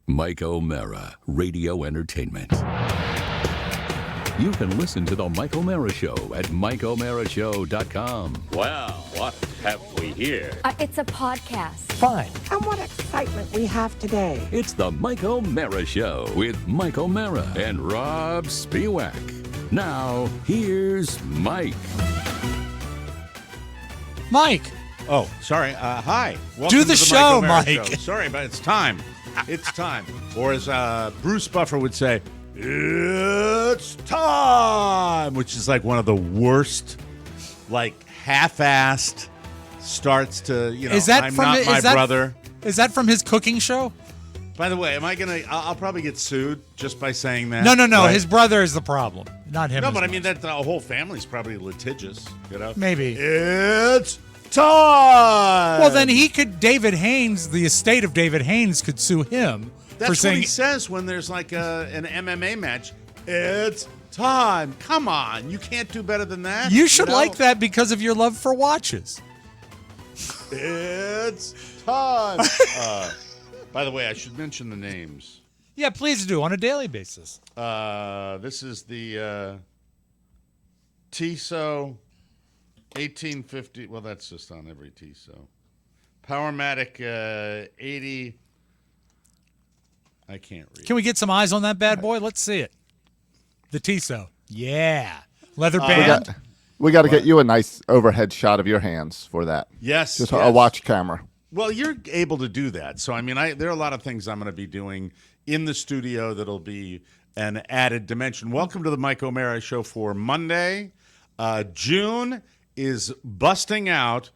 Mike O'Mara, Radio Entertainment. You can listen to The Mike O'Mara Show at MikeO'MaraShow.com. Well, what have we here? It's a podcast. Fine. And what excitement we have today. It's The Mike O'Mara Show with Mike O'Mara and Robb Spiewak. Now, here's Mike. Mike. Oh, sorry. Hi. Do Welcome the to the show, Mike. Mike. Show. Sorry, but it's time. It's time. Or as Bruce Buffer would say, it's time, which is like one of the worst, like half-assed starts to, Is that I'm from not is my that, brother. Is that from his cooking show? By the way, I'll probably get sued just by saying that. No. right? His brother is the problem, not him. No, as but I much. mean, that the whole family's probably litigious, Maybe. It's time! Well, then David Haynes, the estate of David Haynes could sue him That's for saying what he says when there's like an MMA match. It's time. Come on. You can't do better than that. you should know? like that because of your love for watches. It's time. By the way, I should mention the names. Yeah, please do on a daily basis. This is the Tissot 1850. Well, that's just on every Tissot. Powermatic 80. I can't read. Can we get some eyes on that bad boy? Let's see it. The Tissot. Yeah. Leather band. We got to get you a nice overhead shot of your hands for that. Yes. Just yes. a watch camera. Well, you're able to do that. So, I mean, there are a lot of things I'm going to be doing in the studio that'll be an added dimension. Welcome to the Mike O'Mara Show for Monday. June is busting out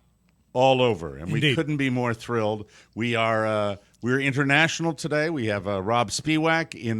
all over, and Indeed. we couldn't be more thrilled. We're international today. We have Robb Spiewak in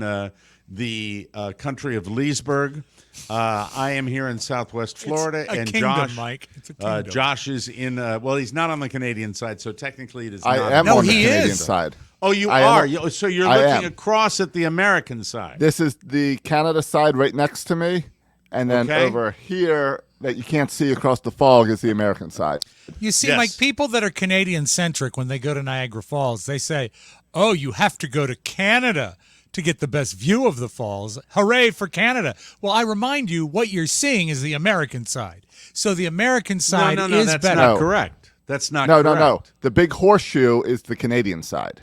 the country of Leesburg. I am here in Southwest Florida, It's a and kingdom, Josh, Mike. It's a kingdom. Josh is in. Well, he's not on the Canadian side, so technically it is. I not am No, on the he Canadian is. side. Oh, you I are. am. So you're I looking am. across at the American side. This is the Canada side right next to me, and then Okay. over here that you can't see across the fog is the American side. You see, Yes. Mike, people that are Canadian-centric, when they go to Niagara Falls, they say, oh, you have to go to Canada to get the best view of the falls. Hooray for Canada. Well, I remind you, what you're seeing is the American side. So the American side no, is that's better. not No. correct. That's not No, correct. no. The big horseshoe is the Canadian side.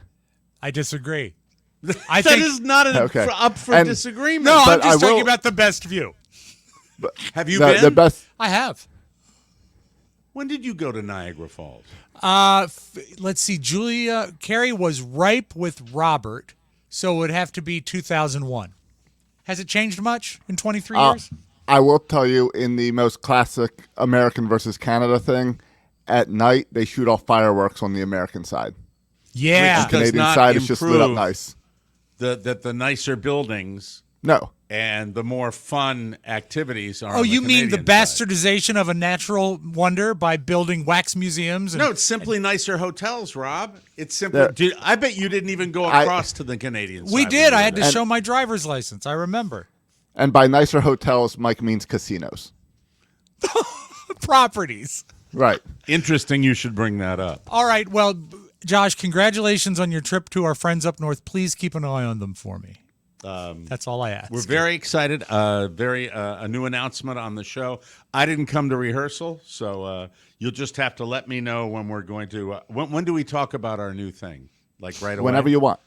I disagree. I That think is not Okay. up for And- disagreement. No, I'm but just I talking will- about the best view. Have you The, been? the best. I have. When did you go to Niagara Falls? Let's see. Carrie was ripe with Robert, so it would have to be 2001. Has it changed much in 23 years? I will tell you, in the most classic American versus Canada thing, at night they shoot off fireworks on the American side. Yeah. Which does Canadian not side is just lit up improve nice. The nicer buildings No. and the more fun activities are. Oh, on you mean the Canadian side. bastardization of a natural wonder by building wax museums? And, No, it's simply nicer hotels, Rob. It's simply. I bet you didn't even go across to the Canadian side. we when did. you I were had to there. show my driver's license. I remember. And by nicer hotels, Mike means casinos. Properties. Right. Interesting. You should bring that up. All right. Well, Josh, congratulations on your trip to our friends up north. Please keep an eye on them for me. That's all I ask. We're very excited. A new announcement on the show. I didn't come to rehearsal, so you'll just have to let me know when we're going to. When do we talk about our new thing? Like right away? Whenever you want.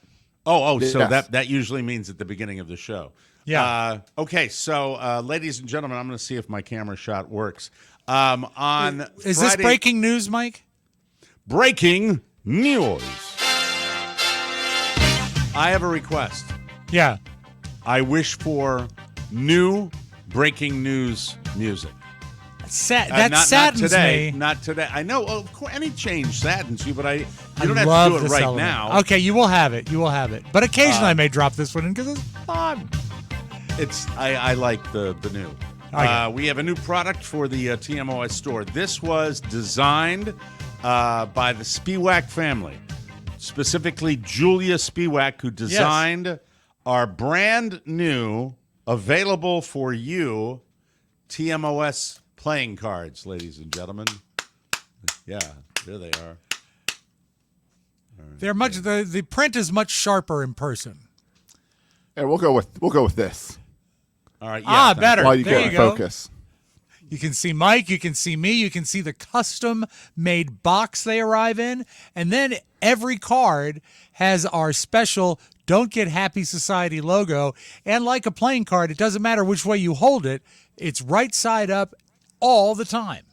Oh, so Yes. that usually means at the beginning of the show. Yeah. Okay, so ladies and gentlemen, I'm going to see if my camera shot works. On Is Friday, this breaking news, Mike? breaking news? I have a request. Yeah. I wish for new breaking news music. That saddens not today, me. Not today. I know. Of course, any change saddens you, but you I don't have love to do it this right element. now. Okay, you will have it. You will have it. But occasionally I may drop this one in because it's fun. I like the new. Okay. We have a new product for the TMOS store. This was designed by the Spiewak family, specifically Julia Spiewak, who designed our brand new, available for you, TMOS playing cards, ladies and gentlemen. Yeah, there they are. All They're much the print is much sharper in person. Yeah, we'll go with this. All right. Yeah, better. While you there get you go. focus. You can see Mike, you can see me, you can see the custom-made box they arrive in, and then every card has our special Don't Get Happy Society logo, and like a playing card, it doesn't matter which way you hold it, it's right side up all the time.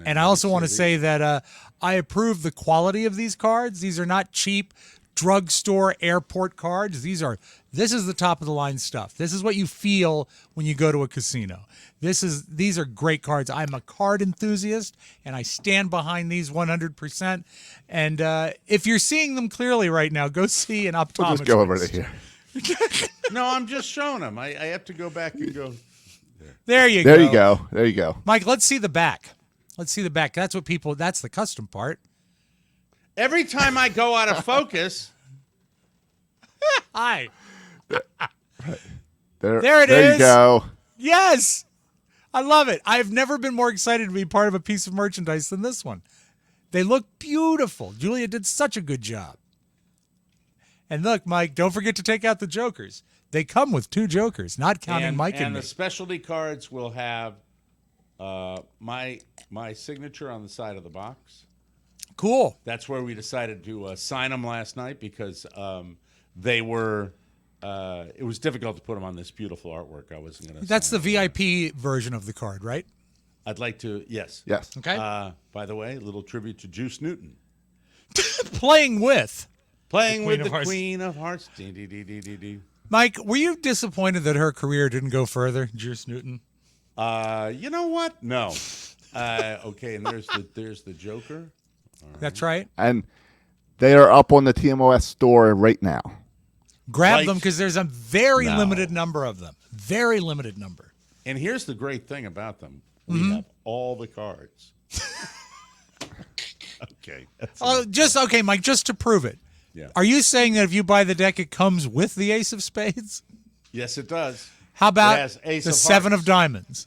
And I also want to say that I approve the quality of these cards. These are not cheap drugstore airport cards. This is the top of the line stuff. This is what you feel when you go to a casino. These are great cards. I'm a card enthusiast and I stand behind these 100%. And if you're seeing them clearly right now, go see an optometrist. We'll just go over to here. No, I'm just showing them. I have to go back and go. There you go. There you go. Mike, let's see the back. That's the custom part. Every time I go out of focus. Hi. There it is. There you go. Yes. I love it. I've never been more excited to be part of a piece of merchandise than this one. They look beautiful. Julia did such a good job. And look, Mike, don't forget to take out the jokers. They come with 2 jokers, not counting Mike and me. And the specialty cards will have my signature on the side of the box. Cool. That's where we decided to sign them last night because they were. It was difficult to put them on this beautiful artwork. I wasn't going to. That's the VIP version of the card, right? I'd like to. Yes. Yes. Okay. By the way, a little tribute to Juice Newton. Playing with the Queen of Hearts. Mike, were you disappointed that her career didn't go further, Juice Newton? You know what? No. Okay, and there's the Joker. Right. That's right. And they are up on the TMOS store right now. Grab them because there's a very limited number of them. Very limited number. And here's the great thing about them. We have all the cards. Okay. Okay, Mike, just to prove it. Yeah. Are you saying that if you buy the deck, it comes with the Ace of Spades? Yes, it does. How about the Seven of Diamonds?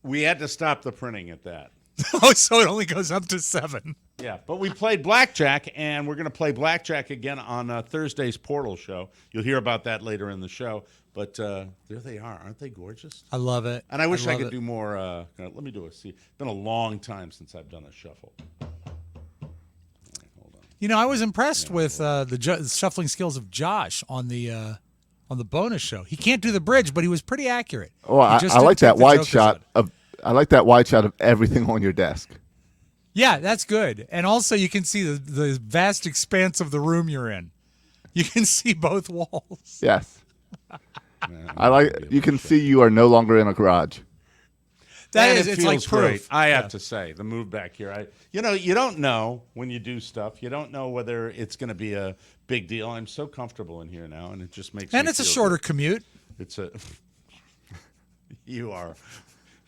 We had to stop the printing at that. Oh, so it only goes up to 7. Yeah, but we played blackjack, and we're going to play blackjack again on Thursday's Portal show. You'll hear about that later in the show. But there they are. Aren't they gorgeous? I love it. And I wish I could do more. Let me do a see. It's been a long time since I've done a shuffle. All right, hold on. You know, I was impressed with the shuffling skills of Josh on the bonus show. He can't do the bridge, but he was pretty accurate. Oh, I like that wide shot of. I like that wide shot of everything on your desk. Yeah, that's good. And also you can see the vast expanse of the room you're in. You can see both walls. Yes. You can see you are no longer in a garage. It's like proof. Great. I have to say, the move back here. You don't know when you do stuff. You don't know whether it's going to be a big deal. I'm so comfortable in here now, and it just makes. And it's a shorter commute. It's a. You are.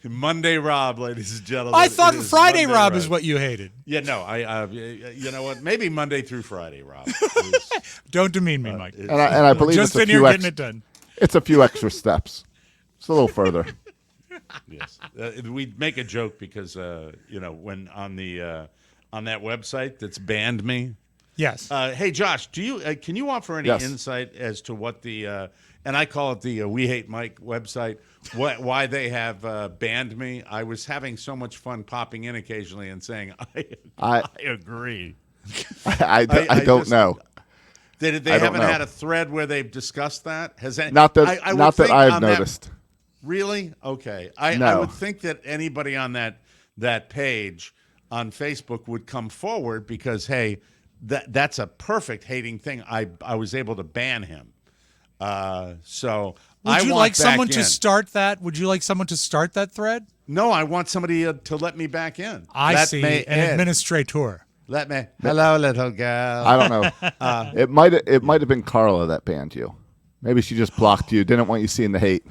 Monday Rob, ladies and gentlemen. I thought Friday Rob is what you hated. Yeah, no, you know what? Maybe Monday through Friday, Rob. Don't demean me, Mike. And I believe just it's in here getting it done. It's a few extra steps. It's a little further. Yes, we make a joke because when on that website that's banned me. Yes. Hey, Josh, can you offer any insight as to what the and I call it the We Hate Mike website, why they have banned me? I was having so much fun popping in occasionally and saying, I agree. I don't know. They haven't had a thread where they've discussed that? Not that I've noticed. Really? Okay. I would think that anybody on that page on Facebook would come forward because, hey, that's a perfect hating thing. I was able to ban him. So would you like someone to start that? Would you like someone to start that thread? No, I want somebody to let me back in. I see. An administrator. Let me. Hello, little girl. I don't know. It might have been Carla that banned you. Maybe she just blocked you. Didn't want you seeing the hate.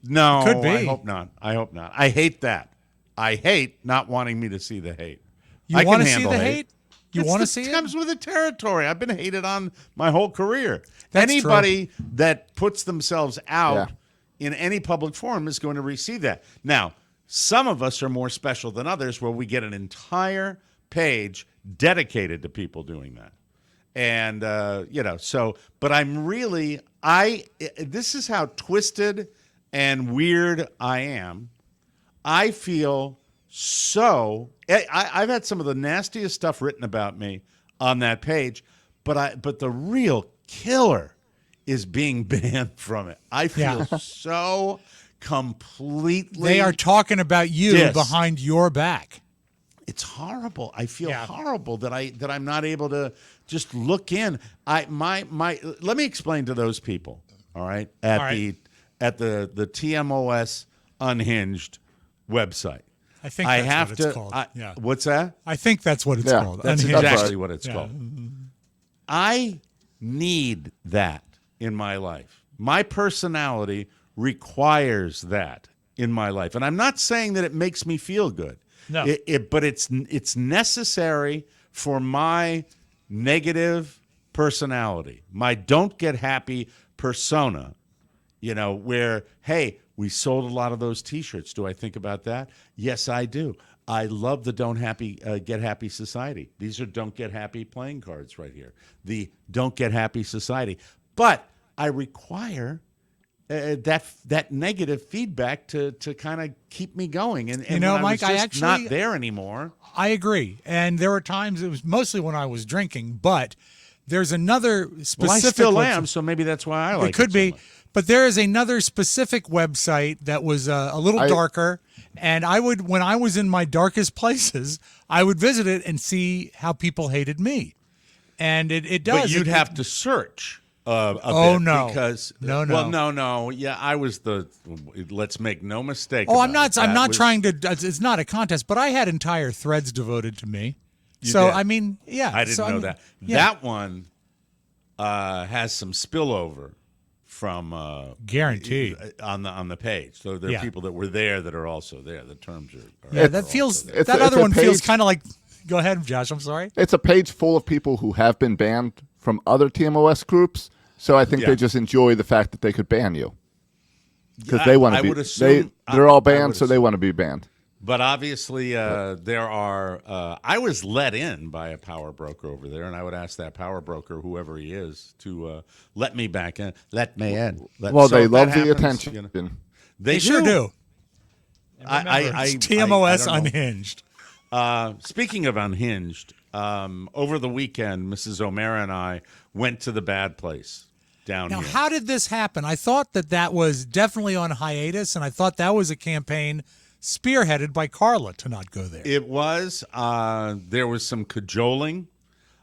No, could be. I hope not. I hate that. I hate not wanting me to see the hate. You want to see the hate? You want to see it? It comes with the territory. I've been hated on my whole career. That's Anybody true. that puts themselves out in any public forum is going to receive that. Now, some of us are more special than others where we get an entire page dedicated to people doing that. And, but I'm really, this is how twisted and weird I am. I feel I've had some of the nastiest stuff written about me on that page, but the real killer is being banned from it. I feel so completely. They are talking about you behind your back. It's horrible. I feel horrible that I'm not able to just look in. Let me explain to those people. All right, at the TMOS Unhinged website. I think that's what it's called. What's that? I think that's what it's called. That's Unhinged. exactly what it's called. I need that in my life. My personality requires that in my life, and I'm not saying that it makes me feel good. No, but it's necessary for my negative personality, my don't get happy persona. Where, hey, we sold a lot of those T-shirts. Do I think about that? Yes, I do. I love the Don't Get Happy Society. These are Don't Get Happy playing cards right here. The Don't Get Happy Society. But I require that negative feedback to kind of keep me going. And Mike, I was just not there anymore. I agree. And there were times, it was mostly when I was drinking, but there's another specific. Well, I still am, so maybe that's why I like it. It could be. So much. But there is another specific website that was a little darker, and when I was in my darkest places, I would visit it and see how people hated me. And it does. But you'd have to search a bit. No. Because, no. Well, no. Yeah, I was let's make no mistake Oh, about I'm not trying to, it's not a contest, but I had entire threads devoted to me. You so, did. I mean, yeah. I didn't know that. Yeah. That one has some spillover from guaranteed on the page. So there are people that were there that are also there. The terms are that feels that other one feels kind of like. Go ahead, Josh. I'm sorry. It's a page full of people who have been banned from other TMOS groups. So I think they just enjoy the fact that they could ban you because they want to be. They're all banned, so they want to be banned. But obviously, there are. I was let in by a power broker over there, and I would ask that power broker, whoever he is, to let me back in. Let me in. They love the attention. They sure do. I TMOS Unhinged. Speaking of Unhinged, over the weekend, Mrs. O'Mara and I went to the bad place down here. Now, how did this happen? I thought that was definitely on hiatus, and I thought that was a campaign spearheaded by Carla to not go there. It was. There was some cajoling.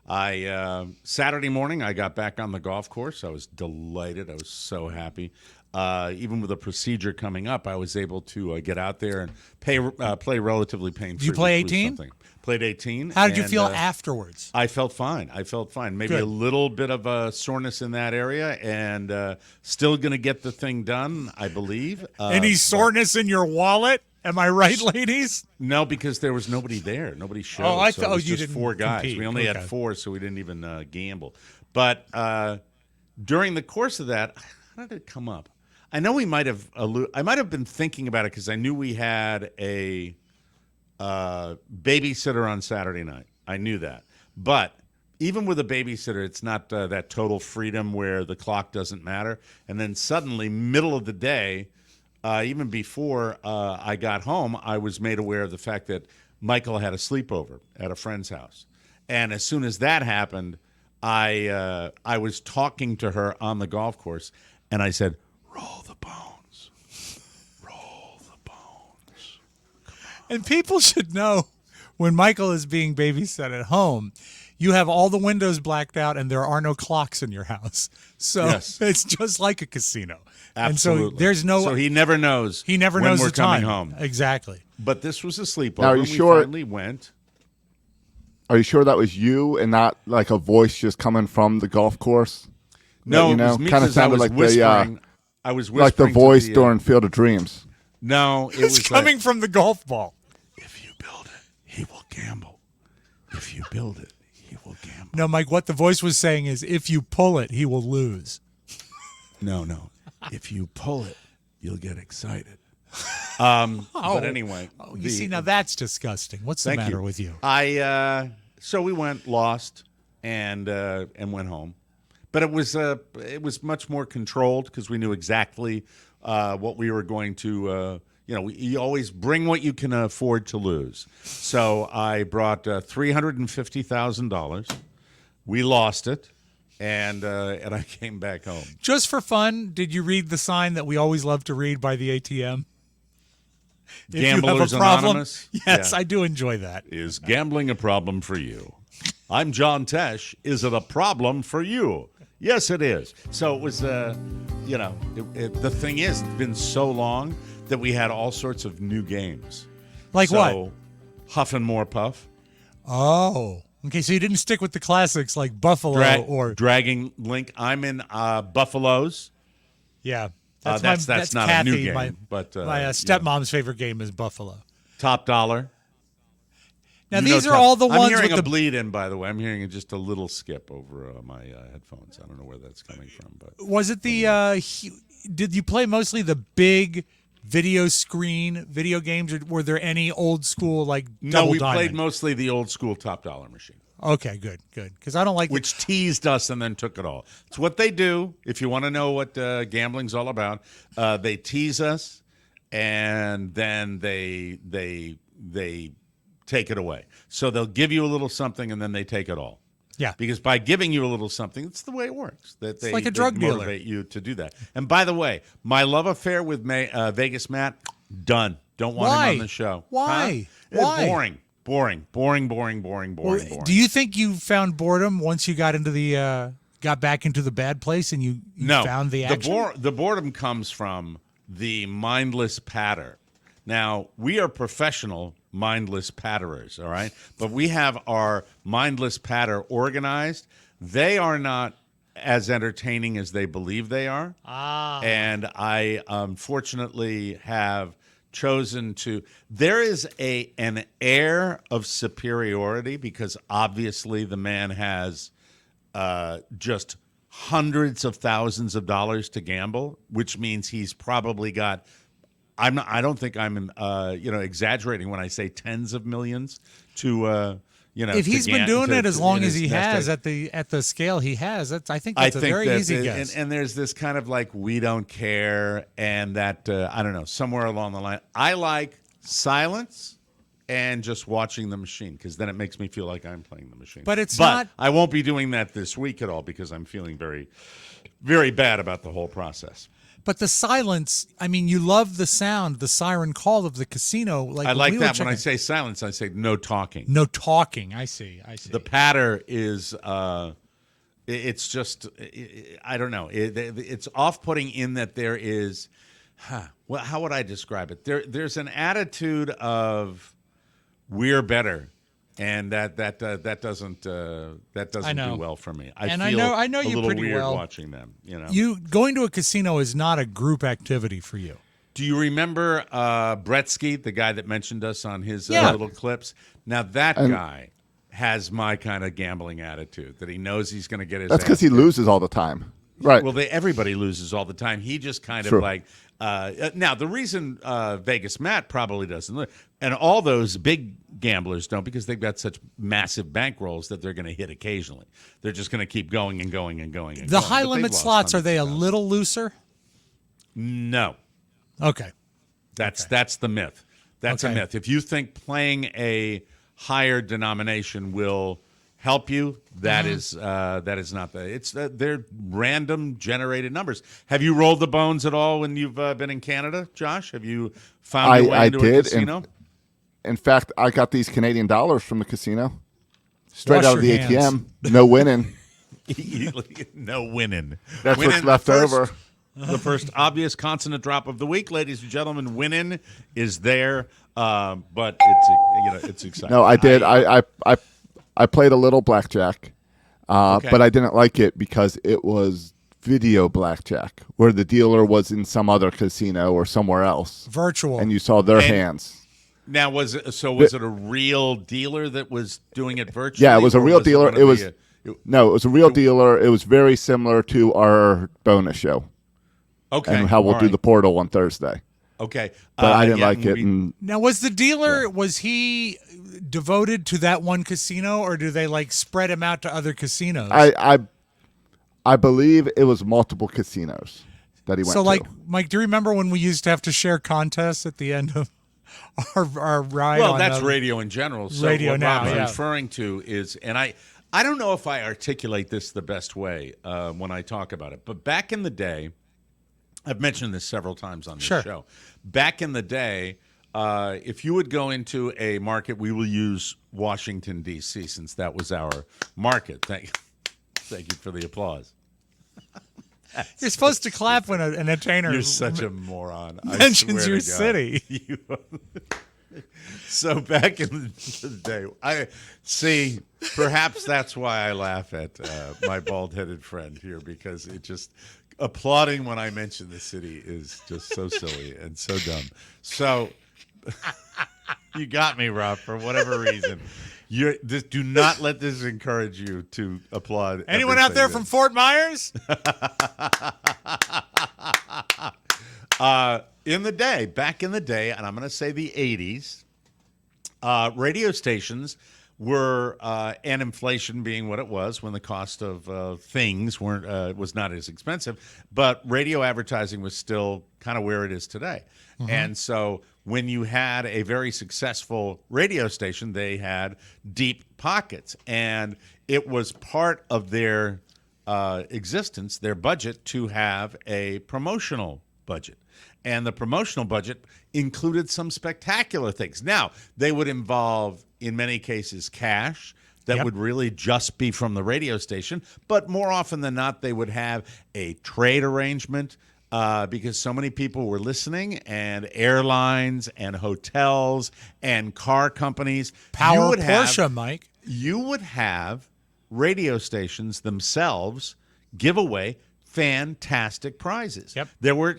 Saturday morning, I got back on the golf course. I was delighted. I was so happy. Even with a procedure coming up, I was able to get out there and play relatively painfree. Did you play 18? Played 18. How did you feel afterwards? I felt fine. Maybe Good. a little bit of a soreness in that area, and still going to get the thing done, I believe. Any soreness in your wallet? Am I right, ladies? No, because there was nobody there. Nobody showed. Oh, I thought you didn't just 4 guys. compete. We only had 4, so we didn't even gamble. But during the course of that, how did it come up? I know I might have been thinking about it because I knew we had a babysitter on Saturday night. I knew that. But even with a babysitter, it's not that total freedom where the clock doesn't matter. And then suddenly, middle of the day, even before I got home, I was made aware of the fact that Michael had a sleepover at a friend's house. And as soon as that happened, I was talking to her on the golf course, and I said, roll the bones. Roll the bones. And people should know when Michael is being babysat at home, you have all the windows blacked out and there are no clocks in your house. So it's just like a casino. Absolutely. And so there's no. So he never knows. He never when knows we're the time. coming home. Exactly. But this was a sleepover. Now, are you and sure? We finally went. Are you sure that was you and not like a voice just coming from the golf course? No, it was me kind of because I sounded was like whispering. I was whispering like the voice to during Field of Dreams. No, it It's was coming from the golf ball. If you build it, he will gamble. If you build it, he will gamble. No, Mike, what the voice was saying is if you pull it, he will lose. No. If you pull it, you'll get excited. But anyway. You see, now that's disgusting. What's the matter with you? So we lost, and went home. But it was much more controlled because we knew exactly what we were going to. You always bring what you can afford to lose. So I brought $350,000. We lost it, and I came back home. Just for fun, did you read the sign that we always love to read by the ATM? Gamblers Anonymous? Yes, yeah. I do enjoy that. Is gambling a problem for you? I'm John Tesh. Is it a problem for you? Yes, it is. So it was, the thing is, it's been so long that we had all sorts of new games. Like what? Huff and More Puff. Oh, okay. So you didn't stick with the classics like Buffalo or Dragging Link. I'm in Buffaloes. Yeah. That's not Kathy, a new game. My stepmom's favorite game is Buffalo. Top Dollar. Now, these are all the ones I'm hearing with a bleed in, by the way. I'm hearing just a little skip over my headphones. I don't know where that's coming from. But was it did you play mostly the big video screen video games, or were there any old school like Double we Diamond? Played mostly the old school Top Dollar machine. Okay, good. Because I don't like which teased us and then took it all. It's what they do. If you want to know what gambling's all about, they tease us and then they take it away. So they'll give you a little something and then they take it all. Yeah. Because by giving you a little something, it's the way it works. It's like a drug dealer. Motivate you to do that. And by the way, my love affair with Vegas Matt, done. Don't want him on the show. Why? Huh? Why? Boring. Do you think you found boredom once you got into got back into the bad place and you found the action? The boredom comes from the mindless patter. Now, we are professional mindless patterers, all right? But we have our mindless patter organized. They are not as entertaining as they believe they are. And I unfortunately have chosen to. There is an air of superiority because obviously the man has just hundreds of thousands of dollars to gamble, which means he's probably got. I don't think I'm exaggerating when I say tens of millions to. If he's been doing it as long as he has at the scale he has, I think that's a very easy guess. And there's this kind of like we don't care, and that I don't know, somewhere along the line. I like silence and just watching the machine because then it makes me feel like I'm playing the machine. But not. I won't be doing that this week at all because I'm feeling very, very bad about the whole process. But the silence, I mean, you love the sound, the siren call of the casino. I like that. When I say silence, I say no talking. No talking. I see. The patter is, it's just, I don't know. It's off-putting in that there is, well, how would I describe it? There's an attitude of we're better. And that doesn't do well for me. I know you pretty weird well watching them. You going to a casino is not a group activity for you. Do you remember Bretsky, the guy that mentioned us on his little clips? Now that guy has my kind of gambling attitude that he knows he's going to get his. That's because he loses all the time, right? Well, everybody loses all the time. He just kind of like. Now, the reason Vegas Matt probably doesn't, and all those big gamblers don't, because they've got such massive bankrolls that they're going to hit occasionally. They're just going to keep going and going and going. The high-limit slots, are they a little looser? No. Okay. That's the myth. That's a myth. If you think playing a higher denomination will help you, that is not they're random generated numbers. Have you rolled the bones at all when you've been in Canada, Josh? Have you found your way into a casino? In fact, I got these Canadian dollars from the casino, straight out of the hands. ATM. No winning. No winning. That's what's left over. The first obvious consonant drop of the week, ladies and gentlemen. Winning is there, but it's exciting. No, I did. I played a little blackjack, but I didn't like it because it was video blackjack, where the dealer was in some other casino or somewhere else. Virtual. And you saw their hands. Now, was it a real dealer that was doing it virtually? Yeah, it was a real dealer. It was a real dealer. It was very similar to our bonus show. Okay. And how we'll do the portal on Thursday. Okay. But I didn't like it. And Now, was the dealer, was he devoted to that one casino, or do they like spread him out to other casinos? I believe it was multiple casinos that he went to. So, like, Mike, do you remember when we used to have to share contests at the end of our ride? Well, that's radio in general. So radio what now, Rob's yeah. referring to is, and I don't know if I articulate this the best way when I talk about it, but back in the day, I've mentioned this several times on this show. Back in the day, if you would go into a market, we will use Washington, D.C., since that was our market. Thank you for the applause. You're supposed to clap when an entertainer You're such a moron. mentions your city. So back in the day, I see. Perhaps that's why I laugh at my bald-headed friend here, because it just applauding when I mention the city is just so silly and so dumb. So you got me, Rob, for whatever reason. Do not let this encourage you to applaud. Anyone out there from Fort Myers? Back in the day, and I'm going to say the 80s, radio stations were, and inflation being what it was when the cost of things was not as expensive, but radio advertising was still kind of where it is today. Mm-hmm. And so when you had a very successful radio station, they had deep pockets, and it was part of their existence, their budget, to have a promotional budget. And the promotional budget included some spectacular things. Now, they would involve, in many cases, cash that would really just be from the radio station. But more often than not, they would have a trade arrangement because so many people were listening, and airlines and hotels and car companies. Power Porsche, Mike. You would have radio stations themselves give away fantastic prizes. Yep. There were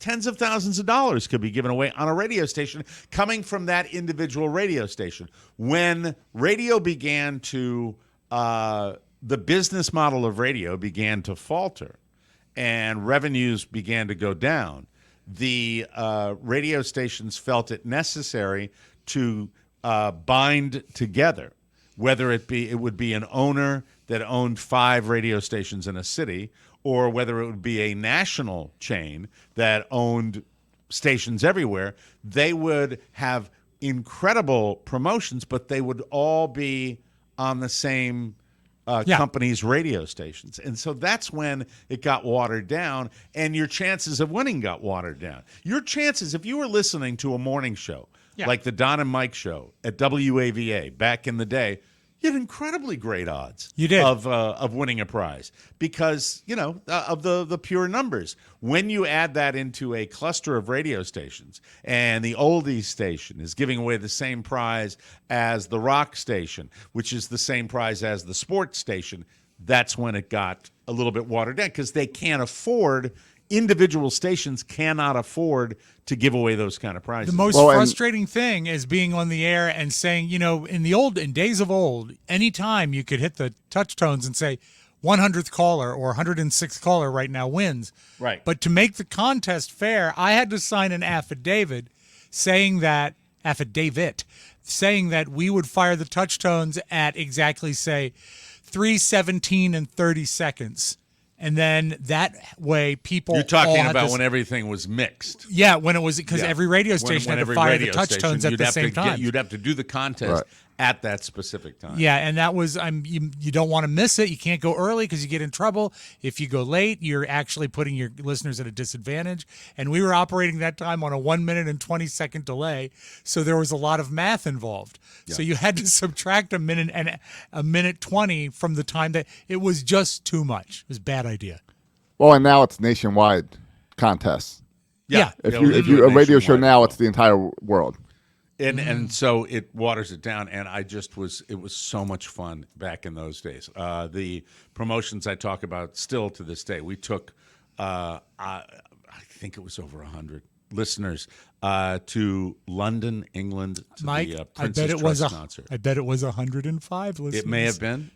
tens of thousands of dollars could be given away on a radio station coming from that individual radio station. When radio began to, the business model of radio began to falter and revenues began to go down, the radio stations felt it necessary to bind together, whether it would be an owner that owned 5 radio stations in a city, or whether it would be a national chain that owned stations everywhere. They would have incredible promotions, but they would all be on the same company's radio stations. And so that's when it got watered down, and your chances of winning got watered down. Your chances, if you were listening to a morning show, like the Don and Mike show at WAVA back in the day, you had incredibly great odds. You did. Of winning a prize because, of the pure numbers. When you add that into a cluster of radio stations, and the oldies station is giving away the same prize as the rock station, which is the same prize as the sports station, that's when it got a little bit watered down, because they can't afford, individual stations cannot afford to give away those kind of prizes. The most frustrating thing is being on the air and saying, in days of old, anytime you could hit the touch tones and say 100th caller or 106th caller right now wins. Right. But to make the contest fair, I had to sign an affidavit saying that we would fire the touch tones at exactly, say, 3:17 and 30 seconds. And then that way people You're talking all about when everything was mixed. Yeah, when it was, because every radio station had to fire the touch tones at the same time. You'd have to do the contest at that specific time. Yeah, and that was, you don't want to miss it. You can't go early because you get in trouble. If you go late, you're actually putting your listeners at a disadvantage. And we were operating that time on a 1 minute and 20-second delay, so there was a lot of math involved. Yeah. So you had to subtract a minute 20 from the time that it was just too much. It was a bad idea. Well, and now it's nationwide contests. Yeah. If you a radio show now, it's the entire world. And so it waters it down, and it was so much fun back in those days. The promotions I talk about still to this day, we took, I think it was over 100 listeners to London, England, to Mike, the Princess Trust concert. I bet it was 105 listeners. It may have been.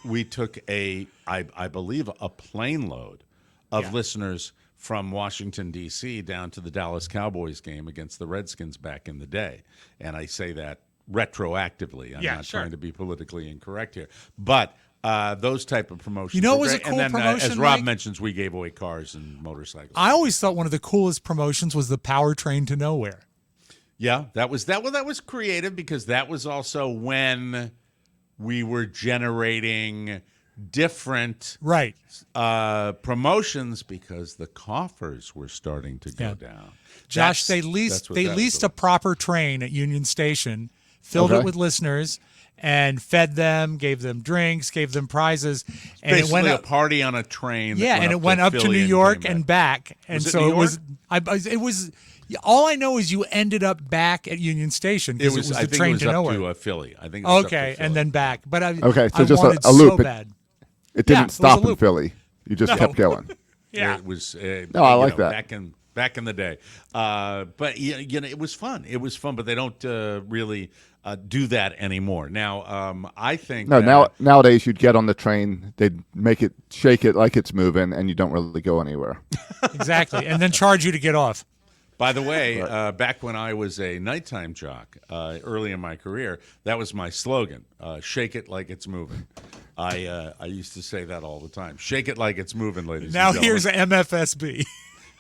We took I believe, a plane load of listeners from Washington, D.C. down to the Dallas Cowboys game against the Redskins back in the day. And I say that retroactively. I'm not trying to be politically incorrect here. But those type of promotions. You know, it were was a great. cool and then, promotion, as Rob Mike? mentions, we gave away cars and motorcycles. I always thought one of the coolest promotions was the powertrain to nowhere. Yeah, that was creative because that was also when we were generating different promotions because the coffers were starting to go down. Josh, they leased a proper train at Union Station, filled it with listeners, and fed them, gave them drinks, gave them prizes, and basically it went a party on a train. And it went up to New York and back, and so it was. It was. All I know is you ended up back at Union Station because it was the train to nowhere. To Philly. I think. It was up to Philly. And then back. But I just wanted a loop. so bad. It didn't stop in Philly. You just kept going. Yeah, it was. I like that. Back in the day, but it was fun. It was fun, but they don't really do that anymore. Now, I think nowadays you'd get on the train, they'd shake it like it's moving, and you don't really go anywhere. Exactly, and then charge you to get off. By the way, back when I was a nighttime jock, early in my career, that was my slogan: "Shake it like it's moving." I used to say that all the time. Shake it like it's moving, ladies. Now and gentlemen. here's MFSB.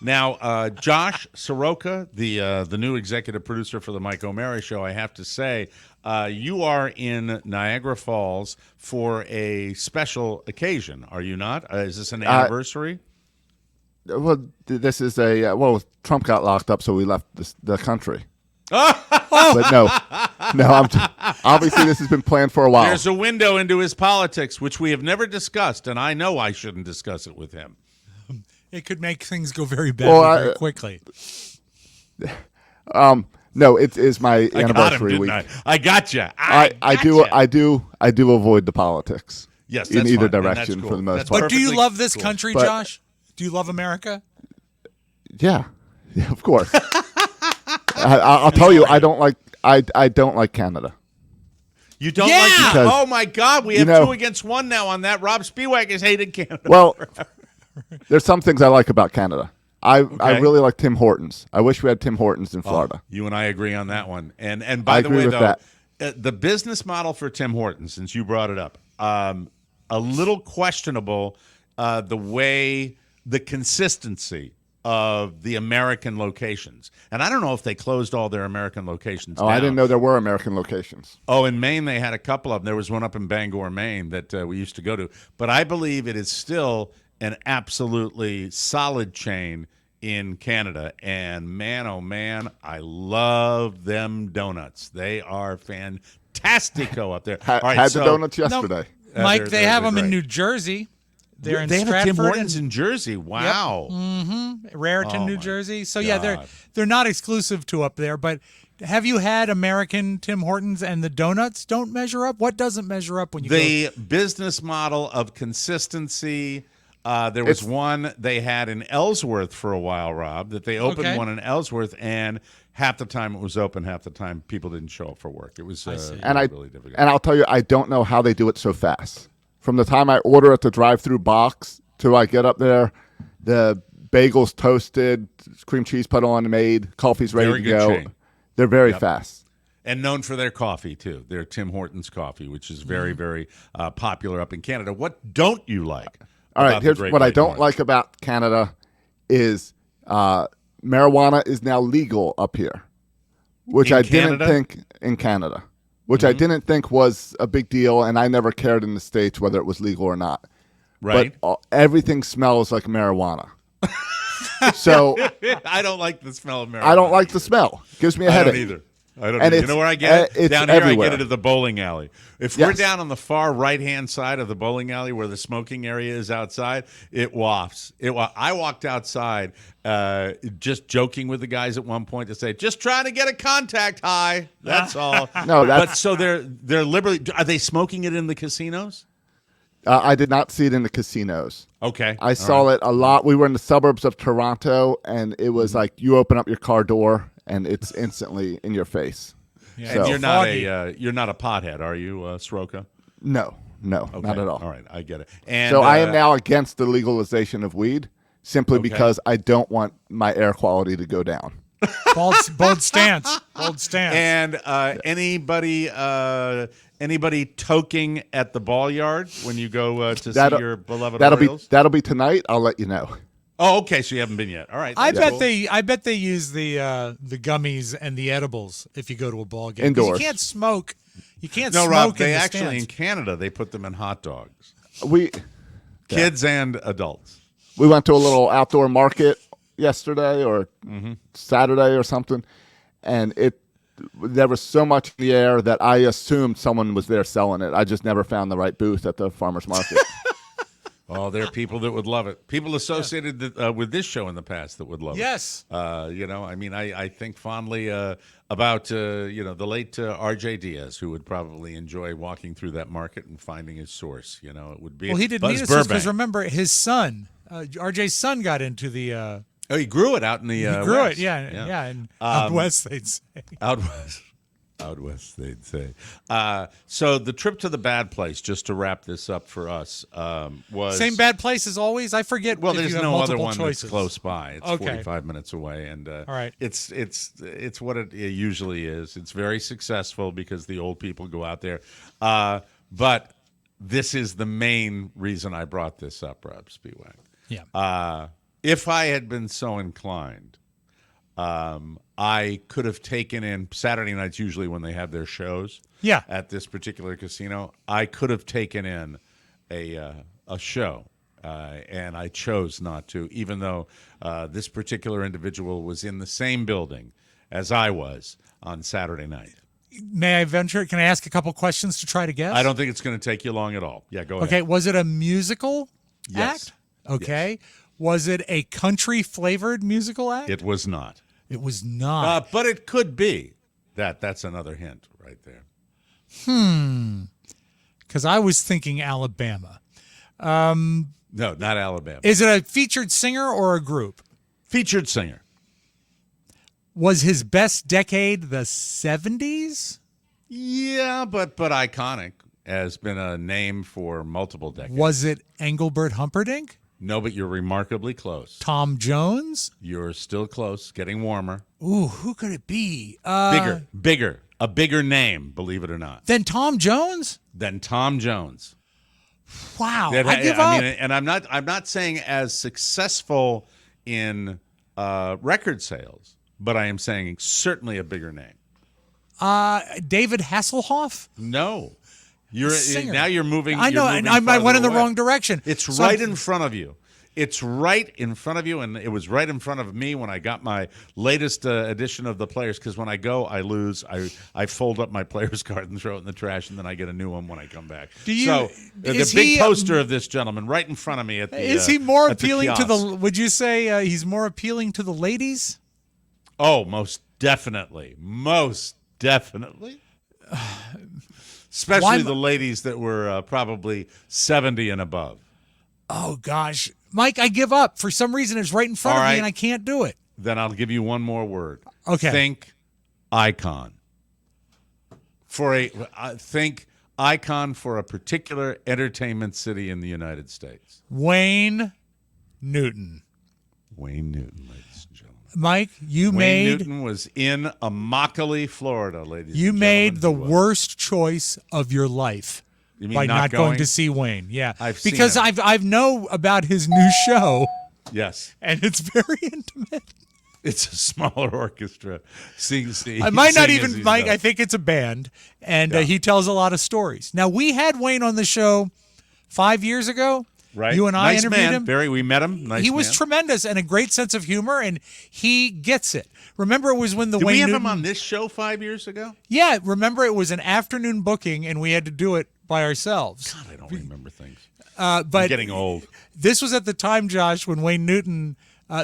Now, Josh Soroka, the new executive producer for the Mike O'Mara Show, I have to say, you are in Niagara Falls for a special occasion, are you not? Is this an anniversary? Well, this is Trump got locked up, so we left the country. But no, obviously this has been planned for a while. There's a window into his politics, which we have never discussed, and I know I shouldn't discuss it with him. It could make things go very bad very quickly. No, it is my anniversary week. I got you. I do avoid the politics. Yes, in either fine. direction for the most part. But do you love this country, Josh? Do you love America? Yeah, of course. I'll tell you, I don't like Canada. You don't like Canada? Oh my God, we have 2 against 1 now on that. Rob Spiewak has hated Canada. Well, there's some things I like about Canada. I really like Tim Hortons. I wish we had Tim Hortons in Florida. You and I agree on that one. And by the way, though, the business model for Tim Hortons, since you brought it up, a little questionable. The consistency of the American locations. And I don't know if they closed all their American locations down. I didn't know there were American locations. Oh, in Maine they had a couple of them. There was one up in Bangor, Maine that we used to go to. But I believe it is still an absolutely solid chain in Canada. And man, oh man, I love them donuts. They are fantastico up there. Had the donuts yesterday. Mike, they have them in New Jersey. They have a Tim Hortons in Jersey. Wow. Yep. Mm-hmm. Raritan, New Jersey. So they're not exclusive to up there. But have you had American Tim Hortons and the donuts don't measure up? What doesn't measure up when you go? The business model of consistency. There was one they had in Ellsworth for a while, Rob. That they opened one in Ellsworth, and half the time it was open, half the time people didn't show up for work. It was really difficult. And I'll tell you, I don't know how they do it so fast. From the time I order at the drive-through box till I get up there, the bagel's toasted, cream cheese put on and made, coffee's ready to go. Chain. They're very fast. And known for their coffee, too. Their Tim Hortons coffee, which is very, very popular up in Canada. What don't you like? All right, here's what I don't like about Canada is marijuana is now legal up here, which I didn't think in Canada. Which I didn't think was a big deal, and I never cared in the States whether it was legal or not. Right. But everything smells like marijuana. So I don't like the smell of marijuana. I don't like the smell. It gives me a headache. I don't either. You know where I get it? Down everywhere. Here, I get it at the bowling alley. If we're down on the far right-hand side of the bowling alley where the smoking area is outside, it wafts. I walked outside just joking with the guys at one point to say, just trying to get a contact high. That's all. But so they're liberally – are they smoking it in the casinos? I did not see it in the casinos. Okay. I saw it a lot. We were in the suburbs of Toronto, and it was like you open up your car door, and it's instantly in your face. Yeah. So. And you're not a pothead, are you, Soroka? No, not at all. All right, I get it. And so I am now against the legalization of weed simply because I don't want my air quality to go down. Bold stance. Bold stance. And anybody toking at the ball yard when you go to see your beloved Orioles? That'll be tonight. I'll let you know. Oh, okay. So you haven't been yet. All right. I bet they use the gummies and the edibles if you go to a ball game. Indoors. You can't smoke. You can't No, smoke Rob, in they the actually, stands. in Canada, they put them in hot dogs. Kids and adults. We went to a little outdoor market yesterday or Saturday or something, and there was so much in the air that I assumed someone was there selling it. I just never found the right booth at the farmer's market. Oh, there are people that would love it. People associated with this show in the past that would love it. Yes. I think fondly about, the late R.J. Diaz, who would probably enjoy walking through that market and finding his source. It would be. Well, he didn't Buzz need a source Burbank. because remember his son, R.J.'s son, got into the. Oh, he grew it out in the. He grew West. it, yeah, and out west they'd say. Out west, they'd say. So the trip to the bad place, just to wrap this up for us, was Same bad place as always. I forget. Well, if there's you have no other multiple one choices. that's close by. It's Okay. 45 minutes away, and all right, it's what it usually is. It's very successful because the old people go out there. But this is the main reason I brought this up, Rob Spiewak. Yeah. If I had been so inclined, I could have taken in Saturday nights, usually when they have their shows. Yeah. At this particular casino, I could have taken in a show, and I chose not to, even though this particular individual was in the same building as I was on Saturday night. May I venture? Can I ask a couple questions to try to guess? I don't think it's going to take you long at all. Yeah, go ahead. Okay. Was it a musical Yes. act? Okay. Yes. Was it a country-flavored musical act? It was not. It was not. But it could be. That's another hint right there. Because I was thinking Alabama. No, not Alabama. Is it a featured singer or a group? Featured singer. Was his best decade the 70s? Yeah, but iconic. Has been a name for multiple decades. Was it Engelbert Humperdinck? No, but you're remarkably close. Tom Jones? You're still close, getting warmer. Ooh, who could it be? Bigger. A bigger name, believe it or not. Then Tom Jones? Than Tom Jones. Wow, I give up. And I'm not saying as successful in record sales, but I am saying certainly a bigger name. David Hasselhoff? No. Singer. Now you're moving. I know, and I went in the wrong direction. It's right in front of you. It's right in front of you, and it was right in front of me when I got my latest edition of the Players, because when I go, I lose. I fold up my Players card and throw it in the trash, and then I get a new one when I come back. The big poster of this gentleman right in front of me at the Is he more at the appealing to kiosk. the, would you say he's more appealing to the ladies? Oh, most definitely. Most definitely. Especially the ladies that were probably 70 and above. Oh, gosh. Mike, I give up. For some reason, it's right in front of me, and I can't do it. Then I'll give you one more word. Okay. Think icon. Think icon for a particular entertainment city in the United States. Wayne Newton. Wayne Newton, ladies and gentlemen. Mike, Wayne Newton was in Immokalee, Florida, ladies and gentlemen. You made the worst choice of your life. You mean by not going going to see Wayne. Yeah. Because I've know about his new show. Yes. And it's very intimate. It's a smaller orchestra. I might not even, Mike, I think it's a band. And he tells a lot of stories. Now, we had Wayne on the show 5 years ago. Right. You and I interviewed him. We met him. Nice he was man. tremendous and a great sense of humor, and he gets it. Remember, it was when Did Wayne we have Newton, him on this show 5 years ago? Yeah, remember it was an afternoon booking, and we had to do it by ourselves. God, I don't remember things. But I'm getting old. This was at the time, Josh, when Wayne Newton.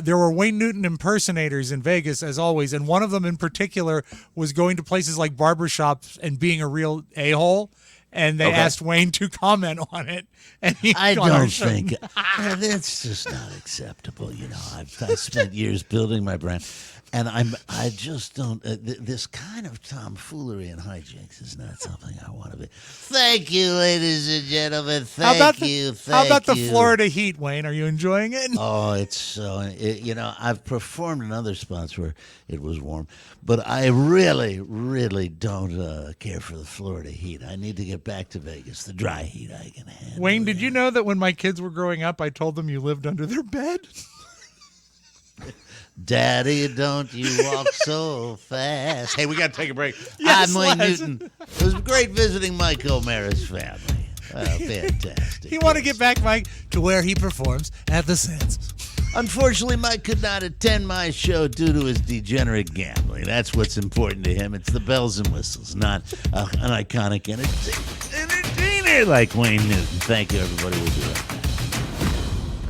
There were Wayne Newton impersonators in Vegas, as always, and one of them in particular was going to places like barbershops and being a real a-hole. and they asked Wayne to comment on it. And I don't think that's just not acceptable. You know, I've spent years building my brand, and I just don't. This kind of tomfoolery and hijinks is not something I want to be. Thank you, ladies and gentlemen. Thank you. How about the Florida heat, Wayne? Are you enjoying it? Oh, it's so. You know, I've performed in other spots where it was warm, but I really, really don't care for the Florida heat. I need to get back to Vegas. The dry heat I can handle. Wayne, did you know that when my kids were growing up, I told them you lived under their bed? Daddy, don't you walk so fast. Hey, we got to take a break. Yes, I'm Wayne Les. Newton. It was great visiting Mike O'Mara's family. Fantastic. He want to get back, Mike, to where he performs at the Sands. Unfortunately, Mike could not attend my show due to his degenerate gambling. That's what's important to him. It's the bells and whistles, not an iconic entertainer like Wayne Newton. Thank you, everybody. We'll be right back.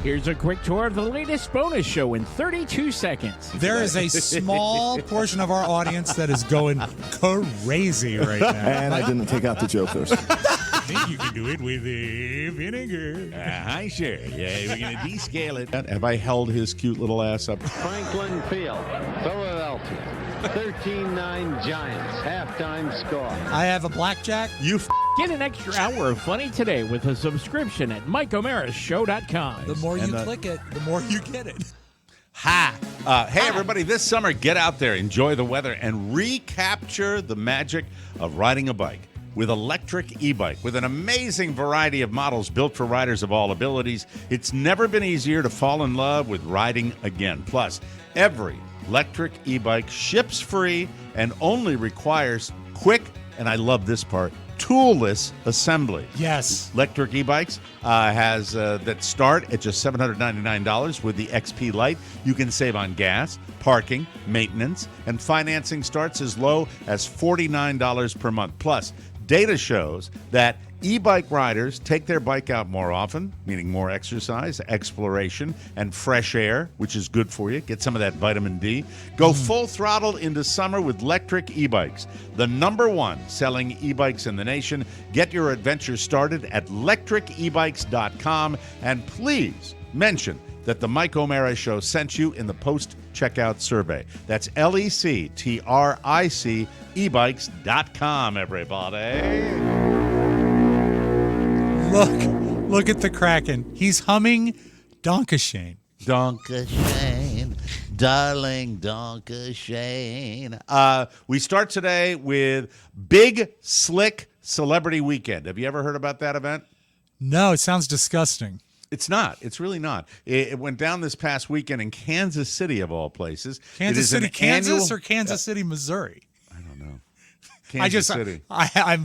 Here's a quick tour of the latest bonus show in 32 seconds. There is a small portion of our audience that is going crazy right now. And I didn't take out the jokers. I think you can do it with the vinegar. Hi, sure. Yeah, we're going to descale it. Have I held his cute little ass up? Franklin Field, Philadelphia. 13-9 Giants. Halftime score. I have a blackjack. Get an extra hour of funny today with a subscription at MikeO'MaraShow.com. The more you click it, the more you get it. Hey, everybody, this summer, get out there, enjoy the weather, and recapture the magic of riding a bike with electric e-bike. With an amazing variety of models built for riders of all abilities, it's never been easier to fall in love with riding again. Plus, every electric e-bike ships free and only requires quick, and I love this part, toolless assembly. Yes. Electric e-bikes has that start at just $799 with the XP Lite. You can save on gas, parking, maintenance, and financing starts as low as $49 per month. Plus, data shows that e-bike riders take their bike out more often, meaning more exercise, exploration, and fresh air, which is good for you. Get some of that vitamin D. Go full throttle into summer with electric e-bikes, the #1 selling e-bikes in the nation. Get your adventure started at electricebikes.com, and please mention that the Mike O'Mara Show sent you in the post-checkout survey. That's LECTRIC ebikes.com, everybody. Look at the Kraken. He's humming Donkashane. Donkashane, darling Donkashane. We start today with Big Slick Celebrity Weekend. Have you ever heard about that event? No, it sounds disgusting. It's not. It's really not. It went down this past weekend in Kansas City, of all places. Kansas City, Kansas, or Kansas City, Missouri? I don't know. Kansas City. I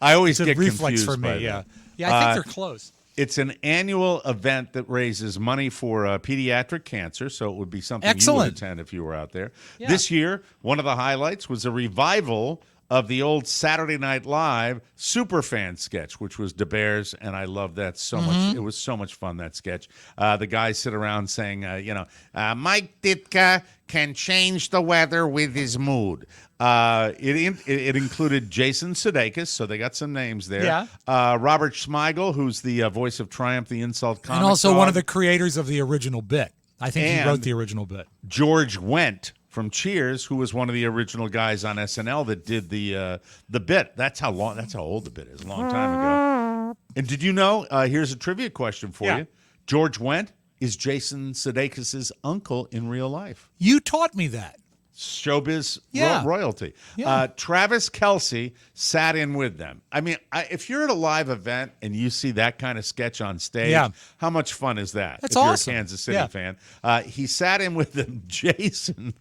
always it's a get reflex confused for me. by Yeah, that. yeah. I think they're close. It's an annual event that raises money for pediatric cancer, so it would be something you Excellent. would attend if you were out there. Yeah. This year, one of the highlights was a revival of the old Saturday Night Live Superfan sketch, which was DeBears, and I love that so much. It was so much fun, that sketch. The guys sit around saying, Mike Ditka can change the weather with his mood. It included Jason Sudeikis, so they got some names there. Yeah. Robert Smigel, who's the voice of Triumph, the insult comic And also dog. one of the creators of the original bit. I think he And wrote the original bit. George Wendt from Cheers, who was one of the original guys on SNL that did the bit. That's how old the bit is. A long time ago. And did you know? Here's a trivia question for you. George Wendt is Jason Sudeikis' uncle in real life. You taught me that. Showbiz Yeah. royalty. Yeah. Travis Kelce sat in with them. I mean, if you're at a live event and you see that kind of sketch on stage, Yeah. how much fun is that? That's if you're awesome. a Kansas City Yeah. fan. He sat in with them. Jason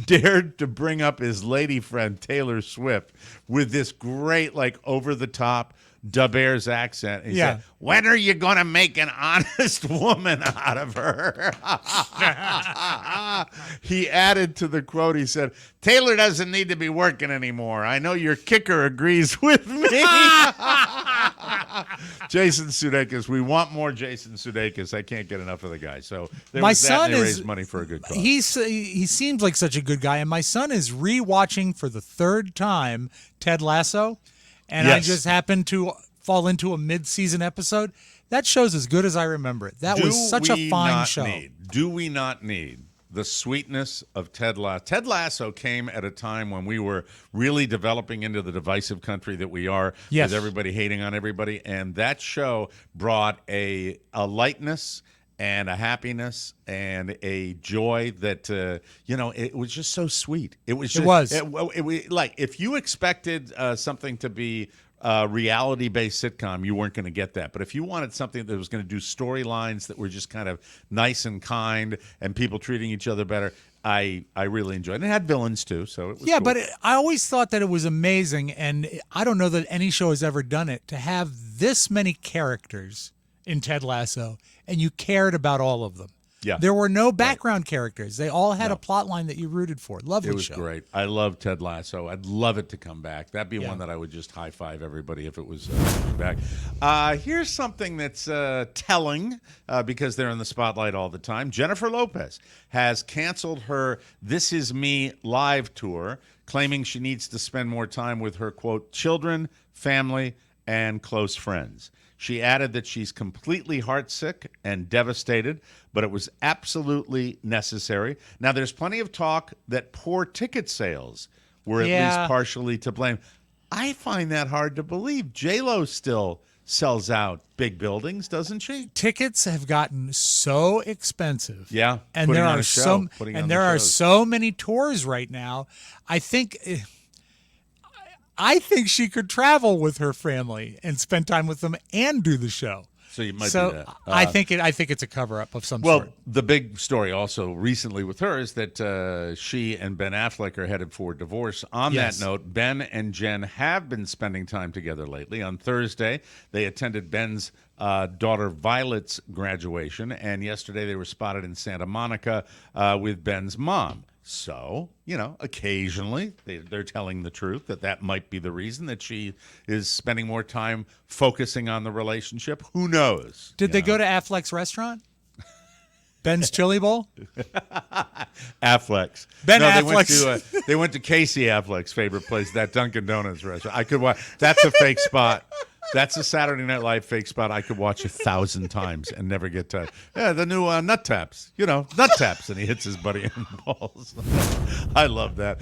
dared to bring up his lady friend Taylor Swift with this great, like, over-the-top DeBears accent. He said, when are you going to make an honest woman out of her? He added to the quote, he said, Taylor doesn't need to be working anymore. I know your kicker agrees with me. Jason Sudeikis. We want more Jason Sudeikis. I can't get enough of the guy. So there My was that, son and they is raised money for a good cause. he seems like such a good guy, and my son is rewatching for the third time Ted Lasso, and I just happened to fall into a mid-season episode. That show's as good as I remember it. That was such a fine show. Do we not need the sweetness of Ted Lasso? Ted Lasso came at a time when we were really developing into the divisive country that we are, with everybody hating on everybody, and that show brought a lightness and a happiness and a joy that it was just so sweet. It was like if you expected something to be reality-based sitcom, you weren't going to get that. But if you wanted something that was going to do storylines that were just kind of nice and kind and people treating each other better, I really enjoyed it. It had villains too, so it was cool. But I always thought that it was amazing, and I don't know that any show has ever done it, to have this many characters in Ted Lasso, and you cared about all of them. Yeah. There were no background characters. They all had a plot line that you rooted for. Lovely show. It was great. I love Ted Lasso. I'd love it to come back. That'd be one that I would just high-five everybody if it was coming back. Here's something that's telling because they're in the spotlight all the time. Jennifer Lopez has canceled her This Is Me live tour, claiming she needs to spend more time with her, quote, children, family, and close friends. She added that she's completely heartsick and devastated, but it was absolutely necessary. Now, there's plenty of talk that poor ticket sales were at least partially to blame. I find that hard to believe. J-Lo still sells out big buildings, doesn't she? Tickets have gotten so expensive. Yeah, and there are so many tours right now. I think she could travel with her family and spend time with them and do the show. So you might do that. I think it's a cover-up of some sort. Well, the big story also recently with her is that she and Ben Affleck are headed for divorce. On that note, Ben and Jen have been spending time together lately. On Thursday, they attended Ben's daughter Violet's graduation, and yesterday they were spotted in Santa Monica with Ben's mom. So, occasionally they're telling the truth that might be the reason that she is spending more time focusing on the relationship. Who knows? Did they go to Affleck's restaurant? Ben's Chili Bowl? Affleck's. Affleck's. They went to Casey Affleck's favorite place, that Dunkin' Donuts restaurant. I could watch. That's a fake spot. That's a Saturday Night Live fake spot I could watch 1,000 times and never get tired. Yeah, the new Nut Taps. Nut Taps, and he hits his buddy in the balls. I love that.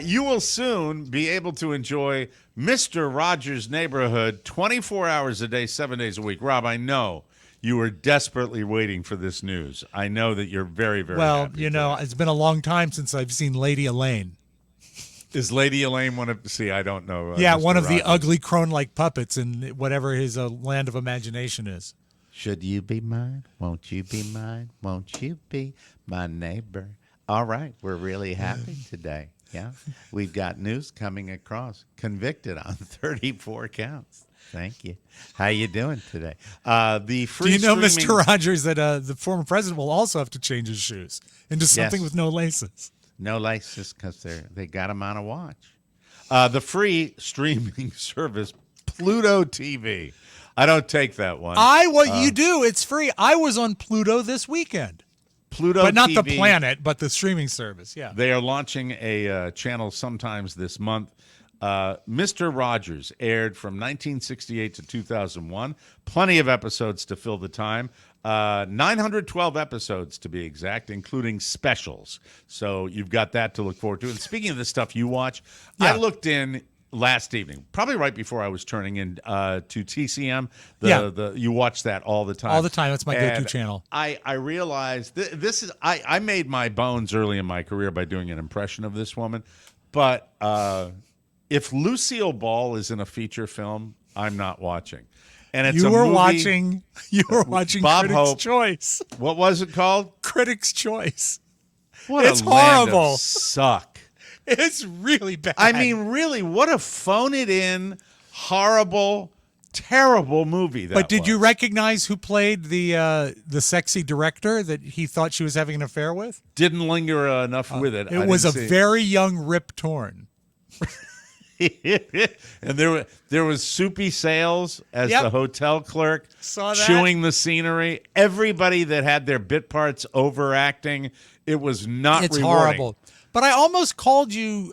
You will soon be able to enjoy Mr. Rogers' Neighborhood 24 hours a day, 7 days a week. Rob, I know you were desperately waiting for this news. I know that you're very, very happy. It's been a long time since I've seen Lady Elaine. Is Lady Elaine one of... See, I don't know. One of the ugly crone-like puppets in whatever his land of imagination is. Should you be mine? Won't you be mine? Won't you be my neighbor? All right, we're really happy today. Yeah, we've got news coming across. Convicted on 34 counts. Thank you. How you doing today? The free. Do you know, Mr. Rogers, that the former president will also have to change his shoes into something with no laces? No laces because they got them on a watch. The free streaming service Pluto TV. I don't take that one. You do. It's free. I was on Pluto this weekend. Pluto but not TV, the planet, but the streaming service. Yeah. They are launching a channel sometimes this month. Mr. Rogers aired from 1968 to 2001. Plenty of episodes to fill the time. 912 episodes to be exact, including specials. So you've got that to look forward to. And speaking of the stuff you watch, I looked in last evening, probably right before I was turning in to TCM. You watch that all the time. All the time. That's my go-to channel. I realized this is I made my bones early in my career by doing an impression of this woman. But if Lucille Ball is in a feature film, I'm not watching. And it's you were watching Bob Critics' Hope. Choice. What was it called? Critics' Choice. It's horrible. Land of suck. It's really bad. I mean, really, what a phone-it-in, horrible, terrible movie that But did you recognize who played the sexy director that he thought she was having an affair with? Didn't linger enough with it. It was a very young Rip Torn. And there was Soupy Sales as the hotel clerk, Saw that. chewing the scenery. Everybody that had their bit parts overacting. It was not It's rewarding. horrible. But I almost called you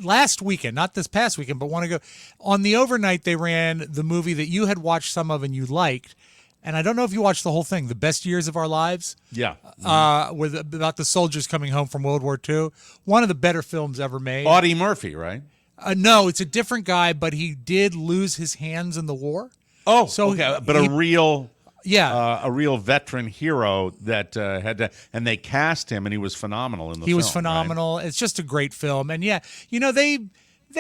last weekend, not this past weekend, but want to go on the overnight. They ran the movie that you had watched some of and you liked, and I don't know if you watched the whole thing, The Best Years of Our Lives. Yeah, about the soldiers coming home from World War II. One of the better films ever made. Audie Murphy, right? No, it's a different guy, but he did lose his hands in the war. Oh, so okay, but a real. Yeah, a real veteran hero that had to, and they cast him, and he was phenomenal in the film. He was phenomenal. Right? It's just a great film, and yeah, they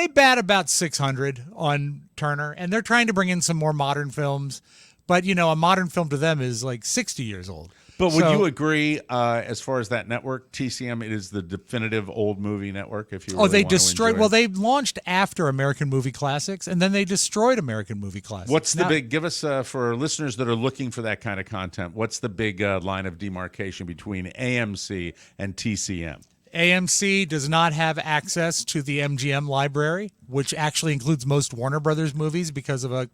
bat about 600 on Turner, and they're trying to bring in some more modern films, but a modern film to them is like 60 years old. But would you agree, as far as that network, TCM, it is the definitive old movie network? If you really they want to destroyed. enjoy Well, they launched after American Movie Classics, and then they destroyed American Movie Classics. What's the big? Give us for listeners that are looking for that kind of content. What's the big line of demarcation between AMC and TCM? AMC does not have access to the MGM library, which actually includes most Warner Brothers movies because of a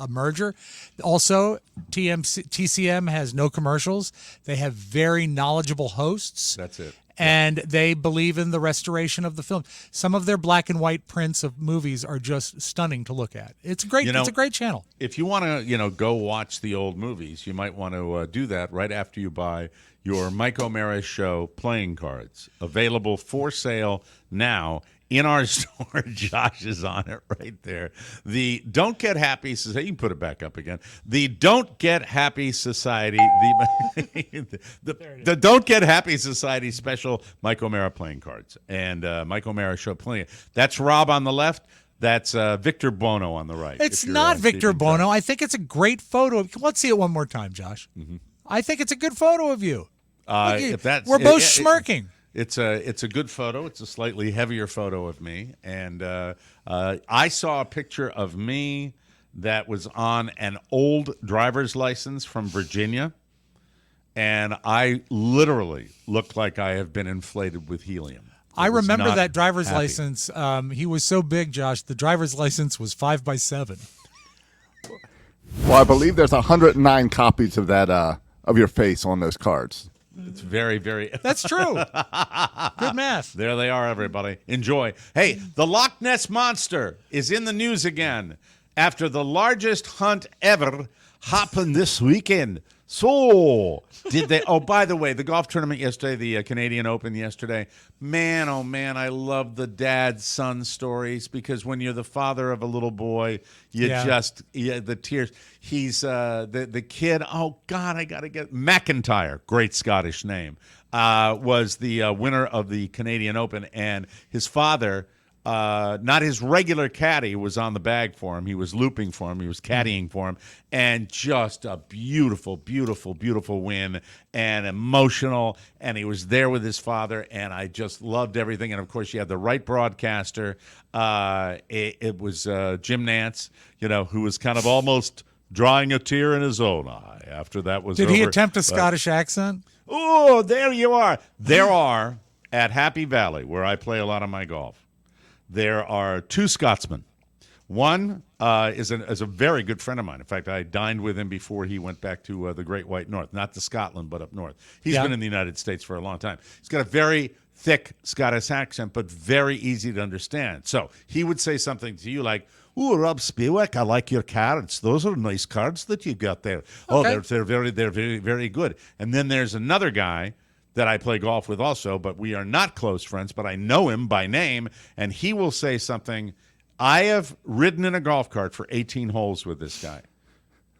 merger. Also, TCM has no commercials. They have very knowledgeable hosts. That's it. And they believe in the restoration of the film. Some of their black and white prints of movies are just stunning to look at. It's a great. It's a great channel. If you want to, go watch the old movies, you might want to do that right after you buy your Mike O'Mara Show playing cards. Available for sale now in our store. Josh is on it right there. The Don't Get Happy Society. You can put it back up again. The Don't Get Happy Society. The Don't Get Happy Society special Mike O'Mara playing cards. And Mike O'Mara Show playing. That's Rob on the left. That's Victor Bono on the right. It's not Victor Bono. I think it's a great photo. Let's see it one more time, Josh. Mm-hmm. I think it's a good photo of you. We're both smirking. It's a good photo. It's a slightly heavier photo of me, and I saw a picture of me that was on an old driver's license from Virginia, and I literally looked like I have been inflated with helium. I remember that driver's license. He was so big, Josh. The driver's license was 5x7. Well, I believe there's 109 copies of that of your face on those cards. It's very, very... That's true. Good math. There they are, everybody. Enjoy. Hey, the Loch Ness Monster is in the news again after the largest hunt ever happened this weekend. So, did they... Oh, by the way, the golf tournament yesterday, the Canadian Open yesterday, man, oh, man, I love the dad-son stories because when you're the father of a little boy, the tears. He's the kid, oh, God, I got to get... McIntyre, great Scottish name, was the winner of the Canadian Open, and his father... not his regular caddy was on the bag for him. He was looping for him. He was caddying for him. And just a beautiful, beautiful, beautiful win and emotional. And he was there with his father. And I just loved everything. And, of course, you had the right broadcaster. It was Jim Nantz, who was kind of almost drying a tear in his own eye after that was over. Did he attempt a Scottish accent? Oh, there you are. There are, at Happy Valley, where I play a lot of my golf, there are two Scotsmen. One is a very good friend of mine. In fact, I dined with him before he went back to the Great White North, not to Scotland, but up north. He's been in the United States for a long time. He's got a very thick Scottish accent, but very easy to understand. So he would say something to you like, "Ooh, Rob Spiewak, I like your cards. Those are nice cards that you got there. Okay. Oh, they're very, very good." And then there's another guy that I play golf with also, but we are not close friends, but I know him by name, and he will say something. I have ridden in a golf cart for 18 holes with this guy,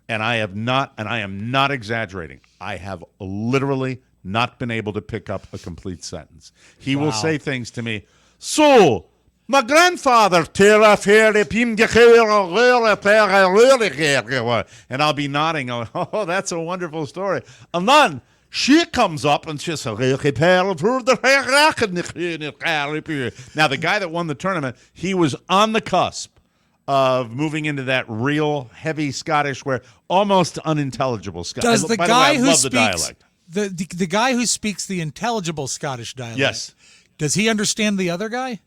and I am not exaggerating. I have literally not been able to pick up a complete sentence. He will say things to me, "So, my grandfather, and I'll be nodding, oh, that's a wonderful story. And then she comes up and she says, now the guy that won the tournament, he was on the cusp of moving into that real heavy Scottish where almost unintelligible Scottish. Does the By guy the way, I who love speaks the dialect. The guy who speaks the intelligible Scottish dialect? Yes. Does he understand the other guy?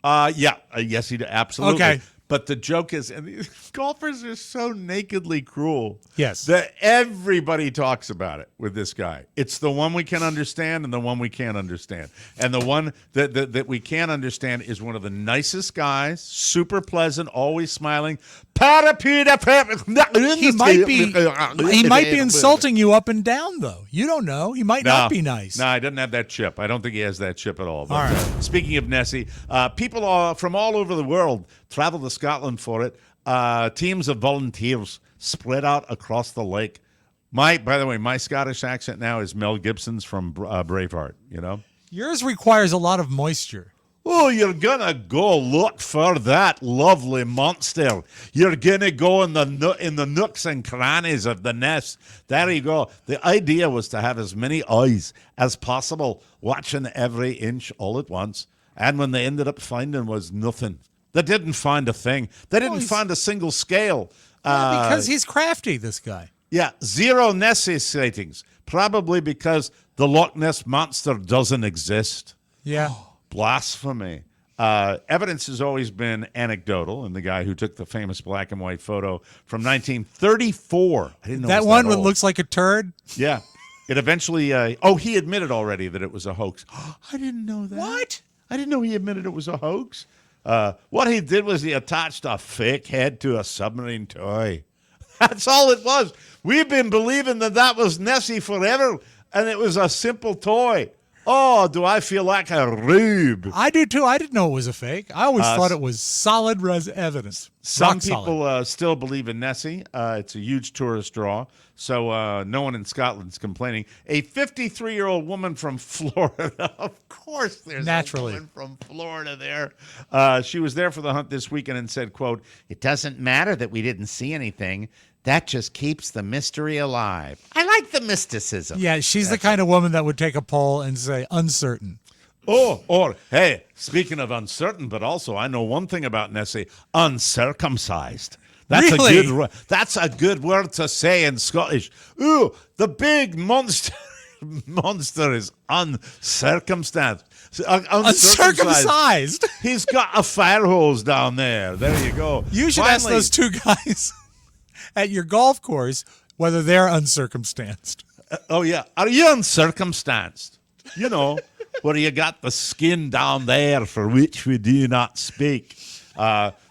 Yes, he absolutely. Okay. But the joke is, and these golfers are so nakedly cruel. Yes. That everybody talks about it with this guy. It's the one we can understand and the one we can't understand. And the one that we can't understand is one of the nicest guys, super pleasant, always smiling. He might be insulting you up and down, though. You don't know. He might not be nice. No, he doesn't have that chip. I don't think he has that chip at all. But, all right. Speaking of Nessie, people from all over the world travel to Scotland for it. Teams of volunteers spread out across the lake. By the way, my Scottish accent now is Mel Gibson's from Braveheart, you know? Yours requires a lot of moisture. Oh, you're going to go look for that lovely monster. You're going to go in the nooks and crannies of the nest. There you go. The idea was to have as many eyes as possible, watching every inch all at once. And when they ended up finding was nothing. They didn't find a thing. They didn't find a single scale. Because he's crafty, this guy. Yeah, 0 Nessie sightings. Probably because the Loch Ness monster doesn't exist. Yeah. Blasphemy. Evidence has always been anecdotal, and the guy who took the famous black and white photo from 1934. I didn't know that one that looks like a turd? Yeah. It eventually, he admitted already that it was a hoax. I didn't know that. What? I didn't know he admitted it was a hoax. What he did was he attached a fake head to a submarine toy. That's all it was. We've been believing that was Nessie forever, and it was a simple toy. Oh, do I feel like a rube? I do, too. I didn't know it was a fake. I always thought it was solid evidence. Some people still believe in Nessie. It's a huge tourist draw, so no one in Scotland's complaining. A 53-year-old woman from Florida, of course there's a woman from Florida there. She was there for the hunt this weekend and said, quote, "It doesn't matter that we didn't see anything. That just keeps the mystery alive." I like the mysticism. Yeah, she's the kind of woman that would take a poll and say uncertain. Or, hey, speaking of uncertain, but also I know one thing about Nessie, uncircumcised. That's really? That's a good word to say in Scottish. Ooh, the big monster is uncircumcised. Uncircumcised? He's got a fire hose down there. There you go. You should ask those two guys at your golf course whether they're uncircumcised. Oh, yeah. Are you uncircumcised? You know, where you got the skin down there for which we do not speak.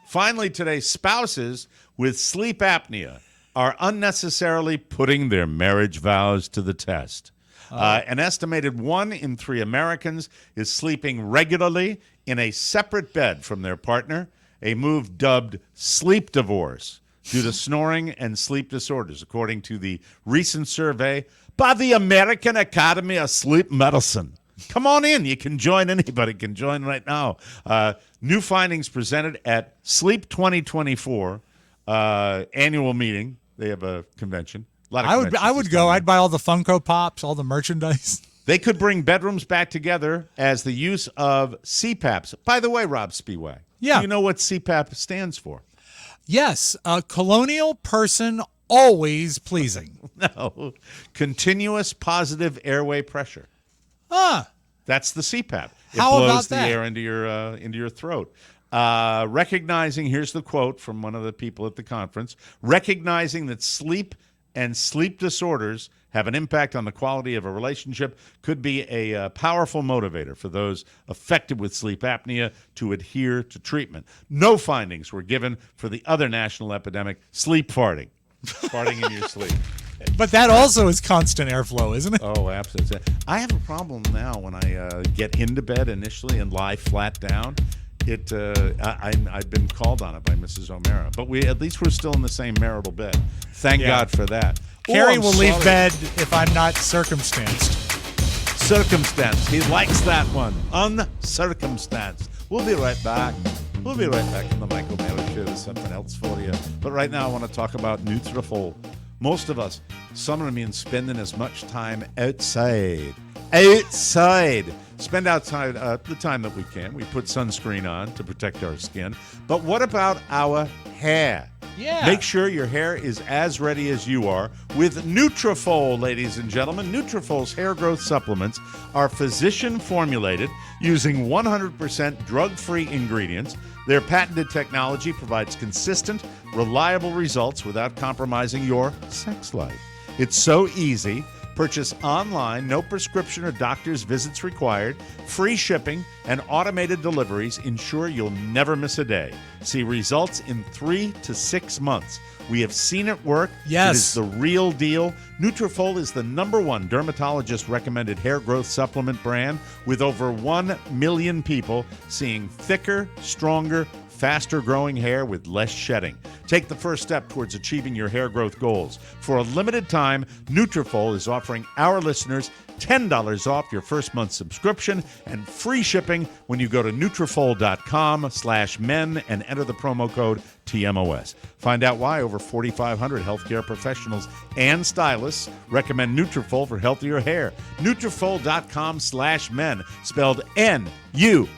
Finally today, spouses with sleep apnea are unnecessarily putting their marriage vows to the test. An estimated 1 in 3 Americans is sleeping regularly in a separate bed from their partner, a move dubbed sleep divorce, due to snoring and sleep disorders, according to the recent survey by the American Academy of Sleep Medicine. Come on in. You can join. Anybody can join right now. New findings presented at Sleep 2024 annual meeting. They have a convention. I would go. I'd buy all the Funko Pops, all the merchandise. They could bring bedrooms back together as the use of CPAPs. By the way, Rob Spiewak, do you know what CPAP stands for? Yes, a colonial person always pleasing. No, continuous positive airway pressure. That's the CPAP. It blows the air into your throat. Recognizing, here's the quote from one of the people at the conference, recognizing that sleep and sleep disorders have an impact on the quality of a relationship could be a powerful motivator for those affected with sleep apnea to adhere to treatment. No findings were given for the other national epidemic, sleep farting. Farting in your sleep. But that also is constant airflow, isn't it? Oh, absolutely. I have a problem now when I get into bed initially and lie flat down. I've been called on it by Mrs. O'Mara, but at least we're still in the same marital bed. Thank God for that. Carrie will leave bed if I'm not circumstanced. Circumstance. He likes that one. Uncircumstanced. We'll be right back. We'll be right back on the Mike O'Mara Show. There's something else for you. But right now I want to talk about Nutrafol. Most of us, summer means spending as much time outside. Spend outside the time that we can. We put sunscreen on to protect our skin. But what about our hair? Yeah. Make sure your hair is as ready as you are with Nutrafol, ladies and gentlemen. Nutrafol's hair growth supplements are physician-formulated using 100% drug-free ingredients. Their patented technology provides consistent, reliable results without compromising your sex life. It's so easy. Purchase online, no prescription or doctor's visits required, free shipping, and automated deliveries ensure you'll never miss a day. See results in 3 to 6 months. We have seen it work. Yes. It is the real deal. Nutrafol is the #1 dermatologist-recommended hair growth supplement brand with over 1 million people seeing thicker, stronger, faster-growing hair with less shedding. Take the first step towards achieving your hair growth goals. For a limited time, Nutrafol is offering our listeners $10 off your first month subscription and free shipping when you go to Nutrafol.com/men and enter the promo code TMOS. Find out why over 4,500 healthcare professionals and stylists recommend Nutrafol for healthier hair. Nutrafol.com/men, spelled Nutrafol.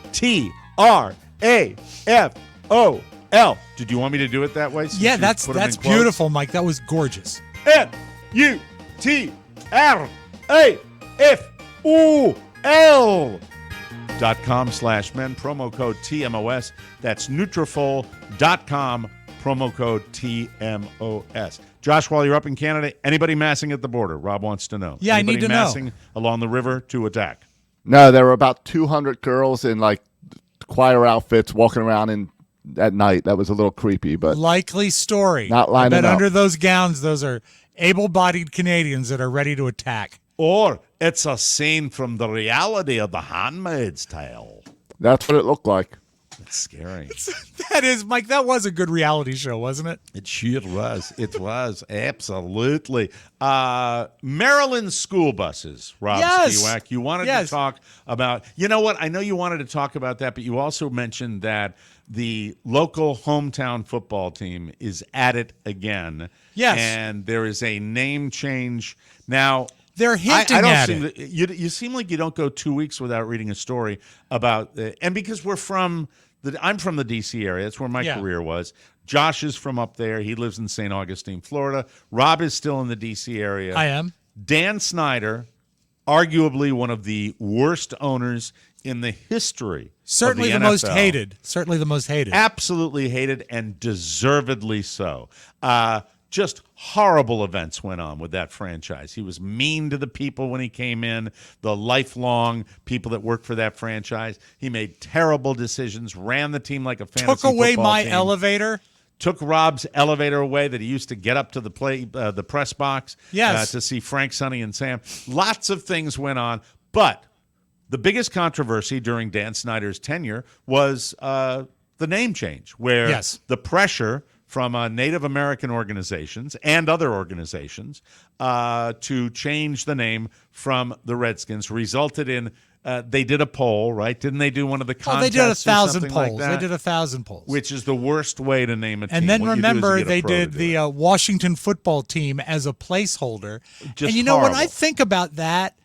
Did you want me to do it that way? Yeah, that's beautiful, Mike. That was gorgeous. Nutrafol.com/men, promo code TMOS. That's Nutrafol.com, promo code TMOS. Josh, while you're up in Canada, anybody massing at the border? Rob wants to know. Yeah, anybody I need to know. massing along the river to attack? No, there were about 200 girls in like choir outfits walking around at night. That was a little creepy, but likely story. Not lining I bet up. under those gowns, those are able-bodied Canadians that are ready to attack. Or it's a scene from the reality of The Handmaid's Tale. that's what it looked like. It's scary. That is, Mike, that was a good reality show, wasn't it? It sure was. It was. Absolutely. Maryland school buses, Rob Spiewak. You wanted to talk about, you know what? I know you wanted to talk about that, but you also mentioned that the local hometown football team is at it again. Yes. And there is a name change. Now, they're hinting at it. You seem like you don't go 2 weeks without reading a story about, and because I'm from the D.C. area. That's where my career was. Josh is from up there. He lives in St. Augustine, Florida. Rob is still in the D.C. area. I am. Dan Snyder, arguably one of the worst owners in the history Certainly of the NFL. most hated. Certainly the most hated. Absolutely hated, and deservedly so. Just horrible events went on with that franchise. He was mean to the people when he came in, the lifelong people that worked for that franchise. He made terrible decisions, ran the team like a fantasy Took away football my team. elevator. Took Rob's elevator away that he used to get up to the press box to see Frank, Sonny, and Sam. Lots of things went on, but the biggest controversy during Dan Snyder's tenure was the name change, where the pressure from Native American organizations and other organizations to change the name from the Redskins resulted in they did a poll, right? Didn't they do one of the contests? They did 1,000 polls. polls. They did 1,000 polls. Which is the worst way to name a team. And then What you do is remember, you get a they pro to did do the it. Washington football team as a placeholder. Just and you know, when I horrible. think about that,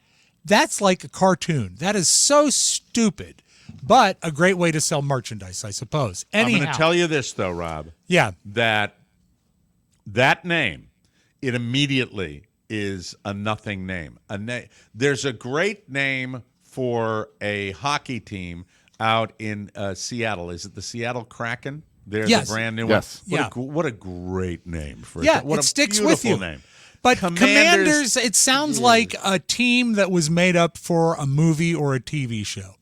that's like a cartoon. That is so stupid, but a great way to sell merchandise, I suppose. Anyhow, I'm going to tell you this, though, Rob. Yeah. That name, it immediately is a nothing name. There's a great name for a hockey team out in Seattle. Is it the Seattle Kraken? They're the brand new one. What a great name for it. What it a sticks with beautiful you. Name. But Commanders, it sounds like a team that was made up for a movie or a TV show.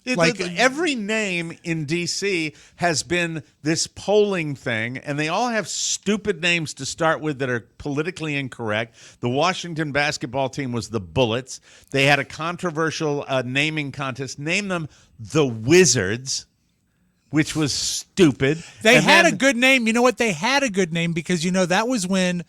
Every name in D.C. has been this polling thing, and they all have stupid names to start with that are politically incorrect. The Washington basketball team was the Bullets. They had a controversial naming contest. Name them the Wizards, which was stupid. They had a good name. You know what? They had a good name because, that was when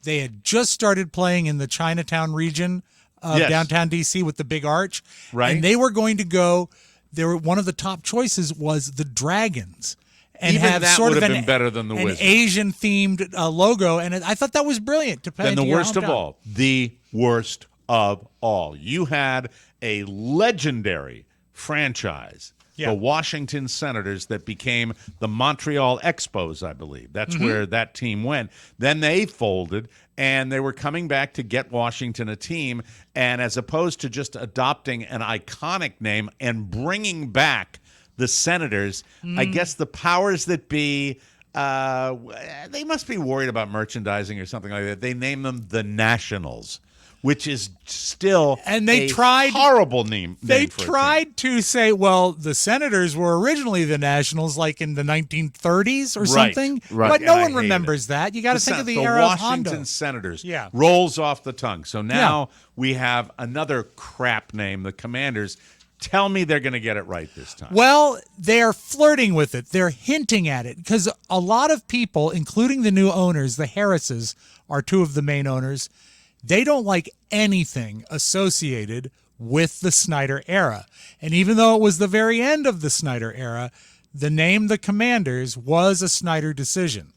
they had just started playing in the Chinatown region of downtown D.C. with the big arch. Right. And they were going to go... one of the top choices was the Dragons, and Even have that sort would of have been better than the an Wizards. Asian themed logo, and I thought that was brilliant. Then the worst of all, the worst of all, you had a legendary franchise the Washington Senators that became the Montreal Expos, I believe. That's where that team went. Then they folded, and they were coming back to get Washington a team. And as opposed to just adopting an iconic name and bringing back the Senators, I guess the powers that be, they must be worried about merchandising or something like that. They named them the Nationals, which is still horrible name. They for tried to say, well, the Senators were originally the Nationals, like in the 1930s or something. Right. But no one remembers that. You got to think of the era of Washington Hondo. Senators rolls off the tongue. So now we have another crap name, the Commanders. Tell me they're going to get it right this time. Well, they're flirting with it. They're hinting at it because a lot of people, including the new owners, the Harrises are two of the main owners, they don't like anything associated with the Snyder era. And even though it was the very end of the Snyder era, the name the Commanders was a Snyder decision.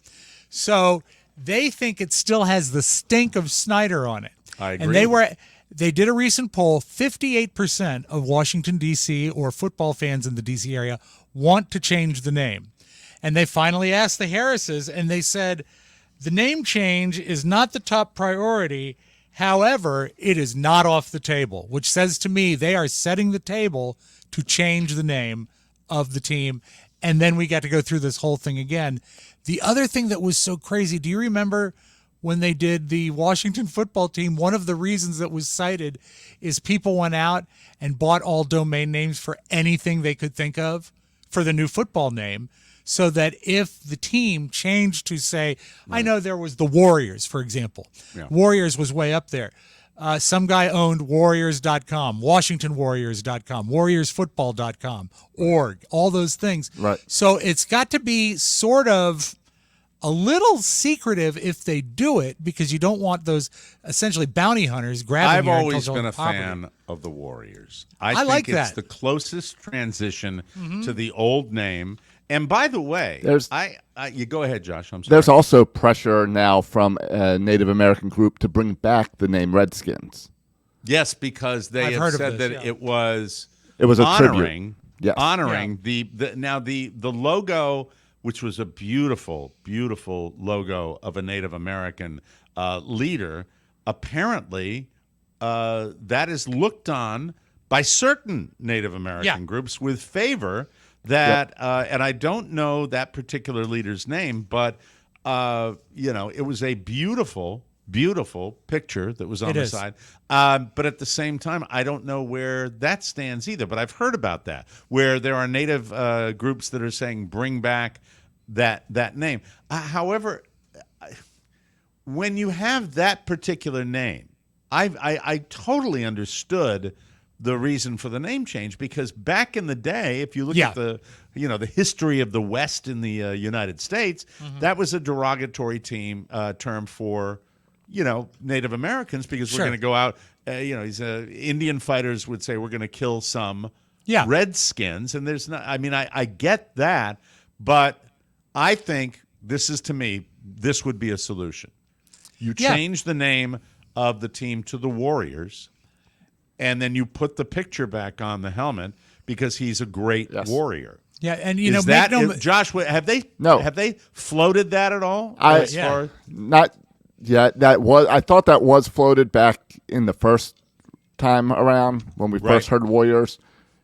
So they think it still has the stink of Snyder on it. I agree. And they did a recent poll, 58% of Washington, D.C., or football fans in the D.C. area want to change the name. And they finally asked the Harrises, and they said, the name change is not the top priority. However, it is not off the table, which says to me they are setting the table to change the name of the team. And then we got to go through this whole thing again. The other thing that was so crazy, do you remember when they did the Washington football team? One of the reasons that was cited is people went out and bought all domain names for anything they could think of for the new football name, so that if the team changed to, say, I know there was the Warriors, for example. Yeah. Warriors was way up there. Some guy owned Warriors.com, WashingtonWarriors.com, WarriorsFootball.com, org, all those things. Right. So it's got to be sort of a little secretive if they do it, because you don't want those essentially bounty hunters grabbing I've your always been a property. fan of the Warriors. I think like it's that. the closest transition to the old name. And by the way, you go ahead, Josh. I'm sorry. There's also pressure now from a Native American group to bring back the name Redskins. Yes, because they have said that it was a honoring, tribute. honoring the logo, which was a beautiful, beautiful logo of a Native American leader. Apparently, that is looked on by certain Native American groups with favor. And I don't know that particular leader's name, but it was a beautiful, beautiful picture that was on the side. But at the same time, I don't know where that stands either. But I've heard about that, where there are Native groups that are saying bring back that name. However, when you have that particular name, I totally understood the reason for the name change, because back in the day, if you look at the history of the West in the United States, that was a derogatory term for Native Americans, because we're going to go out. Indian fighters would say we're going to kill some Redskins, and there's not. I mean, I get that, but I think this would be a solution. You change the name of the team to the Warriors, and then you put the picture back on the helmet, because he's a great warrior. Yeah, and Josh, have they floated that at all? Not yet. I thought that was floated back in the first time around when we first heard Warriors,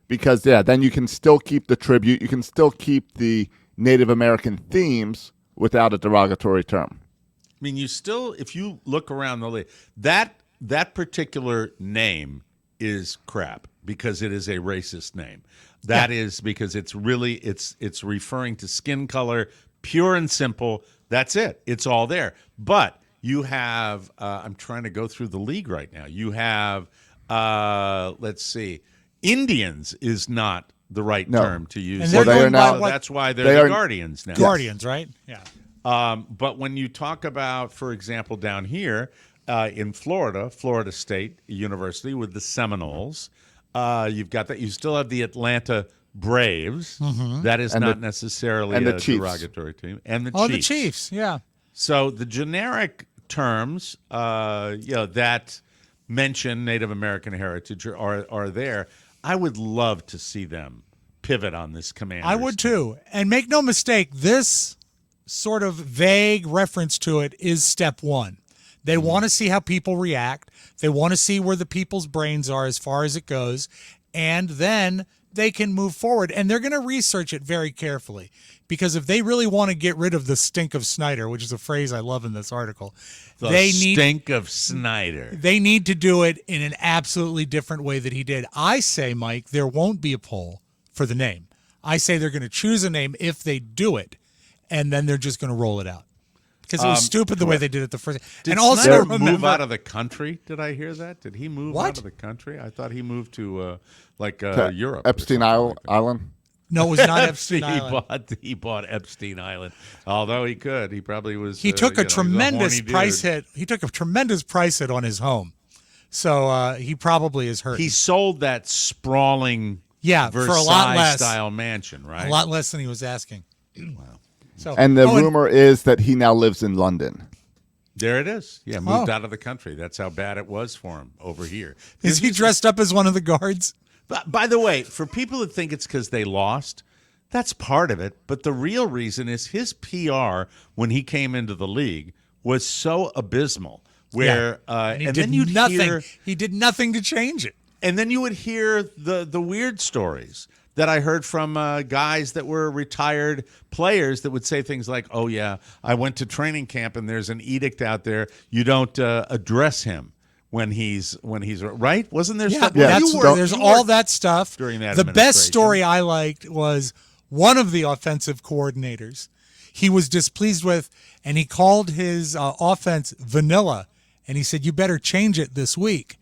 because then you can still keep the tribute, you can still keep the Native American themes without a derogatory term. I mean, if you look around the league, that particular name is crap, because it is a racist name. That is because it's referring to skin color, pure and simple. That's it. It's all there. But you have I'm trying to go through the league right now. You have let's see, Indians is not the right term to use. And they are now. That's why they're the Guardians now. Guardians, right? Yeah. But when you talk about, for example, down here in Florida State University with the Seminoles, you've got that. You still have the Atlanta Braves. That is not necessarily a derogatory team. And the Chiefs. Oh, the Chiefs, yeah. So the generic terms, that mention Native American heritage are there. I would love to see them pivot on this Commanders. I would too. And make no mistake, this sort of vague reference to it is step one. They want to see how people react. They want to see where the people's brains are as far as it goes. And then they can move forward. And they're going to research it very carefully. Because if they really want to get rid of the stink of Snyder, which is a phrase I love in this article, the stink of Snyder. They need to do it in an absolutely different way that he did. I say, Mike, there won't be a poll for the name. I say they're going to choose a name if they do it, and then they're just going to roll it out. Because it was stupid the way they did it the first time. Did and also Snyder remember, move out of the country? Did I hear that? Did he move out of the country? I thought he moved to Europe. Epstein Island? No, it was not Epstein Island. He bought Epstein Island. Although he could, he probably was. He took a tremendous price hit. He took a tremendous price hit on his home, so he probably is hurt. He sold that sprawling, for a lot less style mansion, right? A lot less than he was asking. Wow. So, and the rumor is that he now lives in London. There it is. Yeah, moved out of the country. That's how bad it was for him over here. Is he dressed up as one of the guards? By the way, for people that think it's because they lost, that's part of it. But the real reason is his PR when he came into the league was so abysmal. Where and then you'd hear he did nothing to change it. And then you would hear the weird stories that I heard from guys that were retired players that would say things like, "Oh yeah, I went to training camp and there's an edict out there. You don't address him." When he's right, wasn't there stuff? Yeah, there's all that stuff. During that, the best story I liked was one of the offensive coordinators. He was displeased with, and he called his offense vanilla, and he said, "You better change it this week."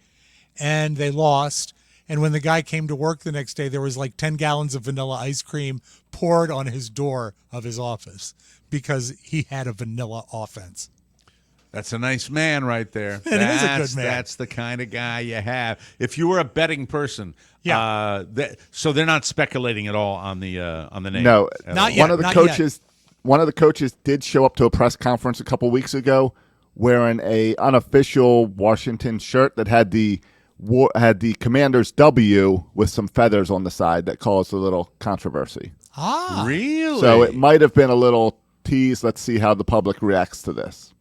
And they lost. And when the guy came to work the next day, there was like 10 gallons of vanilla ice cream poured on his door of his office because he had a vanilla offense. That's a nice man right there. It is a good man. That's the kind of guy you have. If you were a betting person, so they're not speculating at all on the name. No, not yet. One of the coaches did show up to a press conference a couple weeks ago wearing a unofficial Washington shirt that had the Commander's W with some feathers on the side that caused a little controversy. Ah, really? So it might have been a little tease. Let's see how the public reacts to this.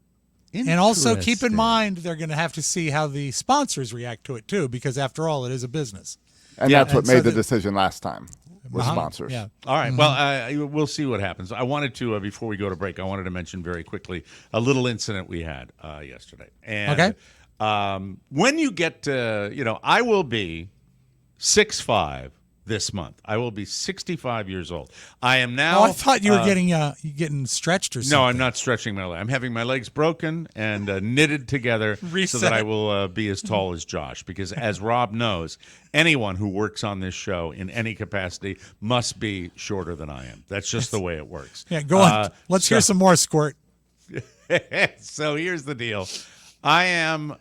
And also keep in mind they're going to have to see how the sponsors react to it too, because after all, it is a business. And that's what made the decision last time. With sponsors. Yeah. All right. Well, we'll see what happens. I wanted to before we go to break, I wanted to mention very quickly a little incident we had yesterday. And when you get to, I will be 6'5" this month. I will be 65 years old. I am now. Oh, I thought you were getting stretched or something. No, I'm not stretching my leg. I'm having my legs broken and knitted together so that I will be as tall as Josh. Because as Rob knows, anyone who works on this show in any capacity must be shorter than I am. That's just the way it works. Yeah, go on. Let's hear some more, Squirt. So here's the deal. I am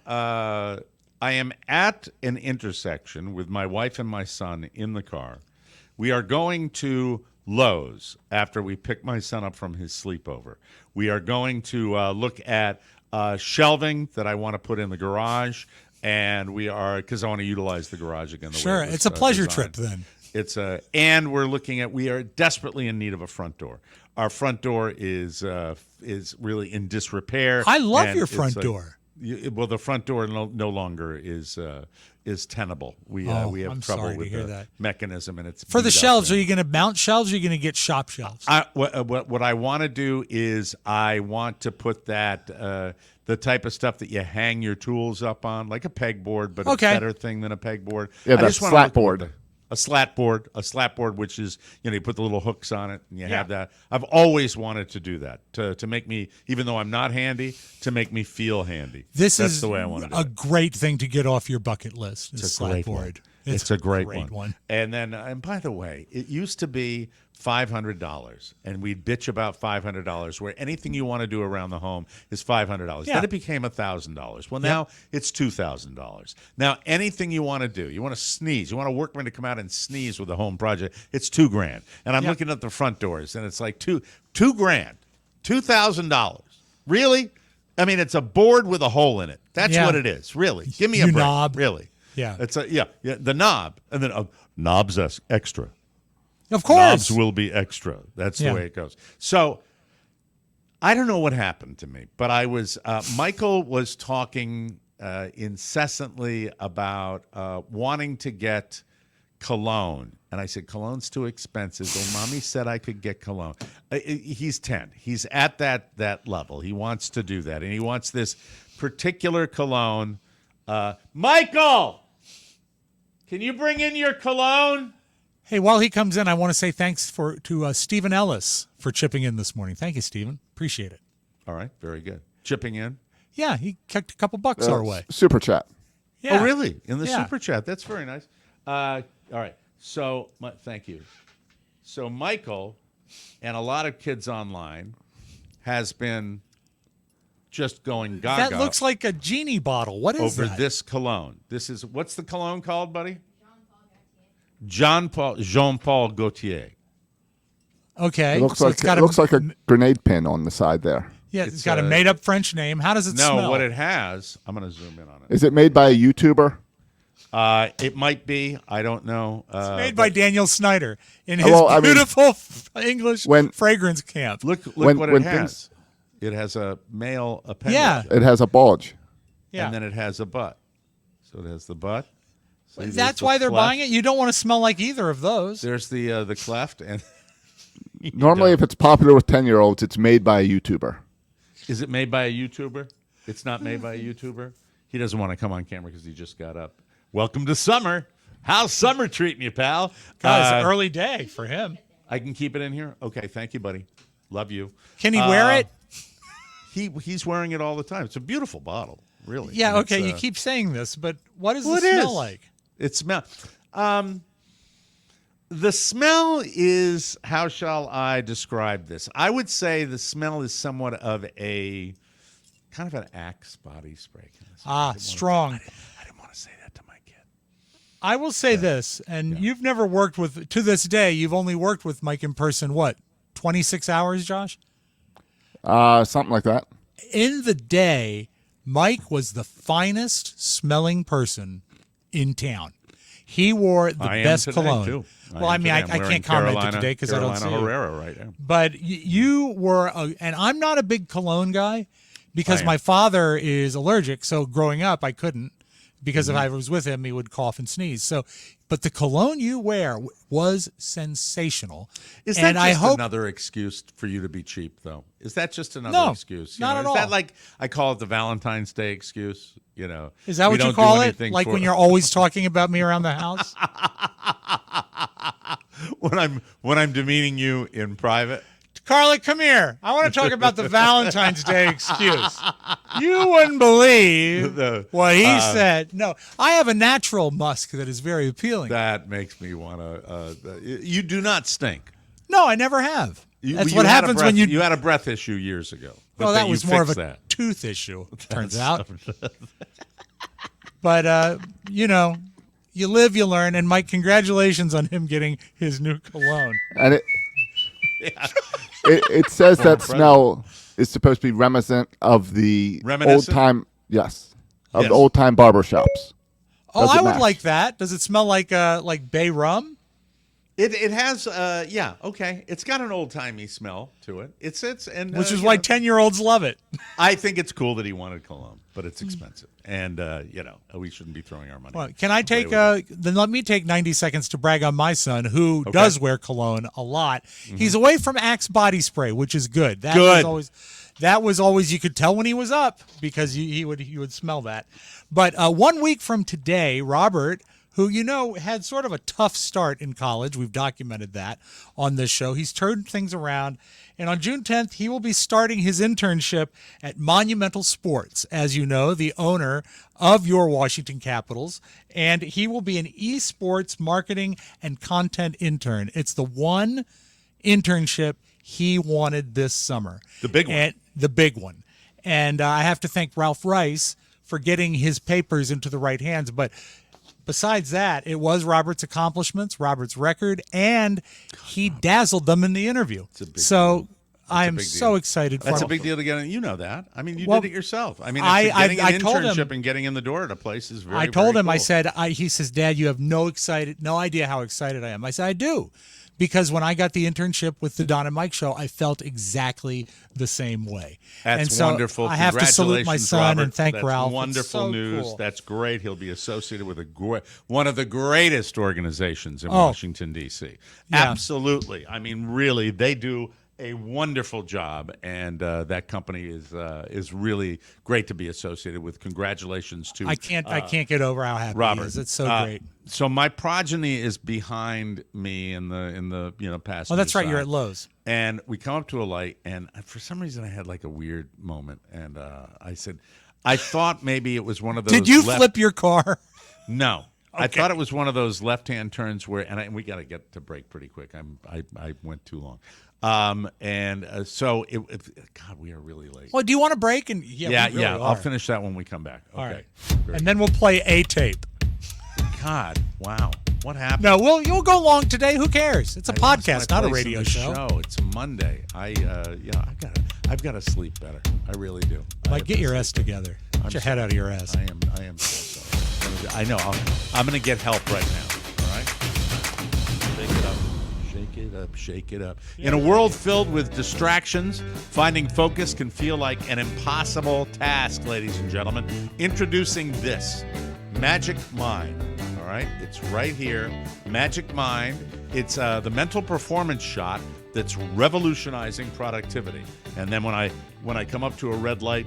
at an intersection with my wife and my son in the car. We are going to Lowe's after we pick my son up from his sleepover. We are going to look at shelving that I want to put in the garage, and because I want to utilize the garage again. Sure, it's a pleasure trip then. And we're looking at. We are desperately in need of a front door. Our front door is really in disrepair. I love your front door. Well, the front door no longer is tenable. We have trouble with the mechanism, and it's for the shelves. Are you going to mount shelves? Or are you going to get shop shelves? What I want to do is I want to put that the type of stuff that you hang your tools up on, like a pegboard, but a better thing than a pegboard. Yeah, that's slat board. A slat board, which is, you put the little hooks on it and you have that. I've always wanted to do that to make me, even though I'm not handy, to make me feel handy. That's the way I want to do it. A great thing to get off your bucket list. It's a great one. It's a great one. And then, and by the way, it used to be $500, and we'd bitch about $500, where anything you want to do around the home is $500. Yeah. Then it became $1,000. Well, now it's $2,000. Now, anything you want to do, you want to sneeze, you want a workman to come out and sneeze with a home project, it's $2,000. And I'm looking at the front doors, and it's like $2,000, $2,000. Really? I mean, it's a board with a hole in it. That's what it is. Really? Give me a break. Knob. Really? Yeah. It's the knob, and then knobs extra. Of course. Knobs will be extra. That's the Yeah. way it goes. So I don't know what happened to me, but I was Michael was talking incessantly about wanting to get cologne. And I said, cologne's too expensive. Well, Mommy said I could get cologne. He's 10. He's at that level. He wants to do that. And he wants this particular cologne. Michael, can you bring in your cologne? Hey, while he comes in, I want to say thanks to Stephen Ellis for chipping in this morning. Thank you, Stephen. Appreciate it. All right, very good. Chipping in? Yeah, he kicked a couple bucks our way. Super chat. Yeah. Oh, really? In the Yeah. super chat. That's very nice. All right. So, thank you. So, Michael and a lot of kids online has been just going gaga. That looks like a genie bottle. What is over that? this cologne. This is, what's the cologne called, buddy? Jean-Paul Gaultier. Okay. It looks so like it's got looks like a grenade pin on the side there. Yeah, it's It's got a made-up French name. How does it No, smell? what it has, I'm going to zoom in on it. Is it made by a YouTuber? It might be. I don't know. It's made by Daniel Snyder in his well, I mean, beautiful English fragrance camp. Look when what it has. things- It has a male appendage. Yeah. It has a bulge. Yeah. And then it has a butt. So it has the butt. See, there's That's the why they're cleft. buying it. You don't want to smell like either of those. There's the cleft. And Normally, if it's popular with 10-year-olds, it's made by a YouTuber. Is it made by a YouTuber? It's not made by a YouTuber? He doesn't want to come on camera because he just got up. Welcome to summer. How's summer treating you, pal? God, it's an early day for him. I can keep it in here? Okay, thank you, buddy. Love you. Can he wear it? He's wearing it all the time. It's a beautiful bottle, really. Yeah, And okay, it's, you keep saying this, but what does well, it it smell is. like? It smells. The smell is, how shall I describe this? I would say the smell is somewhat of a kind of an Axe body spray. Strong. I didn't want to say that to my kid. I will say this, and you've never worked with, to this day, you've only worked with Mike in person, what, 26 hours, Josh? Something like that. In the day, Mike was the finest smelling person in town. He wore the I am best today, cologne. too. Well, I mean, I can't comment today because I don't see Carolina you. Herrera right now. But you were, and I'm not a big cologne guy because my father is allergic. So growing up, I couldn't because if I was with him, he would cough and sneeze. So, but the cologne you wear was sensational. Is that and I just hope, another excuse for you to be cheap, though? Is that just another excuse? not at all. Is that like, I call it the Valentine's Day excuse? You know, is that we what you don't call do it? anything Like for- when you're always talking about me around the house? when I'm demeaning you in private. Carly, come here. I want to talk about the Valentine's Day excuse. You wouldn't believe what he said. No, I have a natural musk that is very appealing. That makes me want to. You do not stink. No, I never have. That's You what had a happens breath- when you. You had a breath issue years ago. But Well, that you was more of a fixed that. tooth issue, turns out. But, you know, you live, you learn. And, Mike, congratulations on him getting his new cologne. And it says that smell is supposed to be reminiscent of the Reminiscent? old-time, yes, of Yes. the old-time barber shops. Oh, Does it I would match? like that. Does it smell like bay rum? It has yeah, okay. It's got an old timey smell to it. Which Which is why 10-year-olds love it. I think it's cool that he wanted cologne, but it's expensive, and we shouldn't be throwing our money. Well, can I away take with it. then let me take 90 seconds to brag on my son who does wear cologne a lot. He's away from Axe body spray, which is good. That was always you could tell when he was up because he would smell that. But 1 week from today, Robert, who had sort of a tough start in college, we've documented that on this show. He's turned things around. And on June 10th, he will be starting his internship at Monumental Sports, as you know, the owner of your Washington Capitals. And he will be an esports marketing and content intern. It's the one internship he wanted this summer. The big one. The big one. And I have to thank Ralph Rice for getting his papers into the right hands. But besides that, it was Robert's accomplishments, Robert's record, and he dazzled them in the interview. So I am so excited for him. That's a big deal to get in. You know that. I mean, you Well, did it yourself. I mean, I getting an told him- internship and getting in the door at a place is very, I told very him, cool. I said, he says, Dad, you have no idea how excited I am. I said, I do, because when I got the internship with the Don and Mike show, I felt exactly the same way. That's and so wonderful. I have to salute my son Robert. and thank That's Ralph. Wonderful It's so news. cool. That's great. He'll be associated with one of the greatest organizations in Washington, D.C. Yeah. Absolutely. I mean, really, they do a wonderful job, and that company is really great to be associated with. Congratulations to I can't get over how happy Robert. he is. It's so great. So my progeny is behind me in the passenger Oh, that's right. side. You're at Lowe's. And we come up to a light, and for some reason I had like a weird moment, and I said, I thought maybe it was one of those. Did you flip your car? No. Okay. I thought it was one of those left-hand turns where, and we got to get to break pretty quick. I went too long. So God, we are really late. Well, do you want a break? And Yeah. we really are. I'll finish that when we come back. Okay. All right. Very And then we'll play a tape. God, wow. What happened? No, you'll go long today. Who cares? It's a I lost podcast, my not a place in radio the show. It's Monday. I've got to sleep better. I really do. Like, get your S together. Get your head out of your ass. I am so sorry. I know. I'm going to get help right now. All right. Shake it up. Shake it up. Shake it up. In a world filled with distractions, finding focus can feel like an impossible task, ladies and gentlemen. Introducing this Magic Mind. All right. It's right here. Magic Mind. It's the mental performance shot that's revolutionizing productivity. And then when I come up to a red light,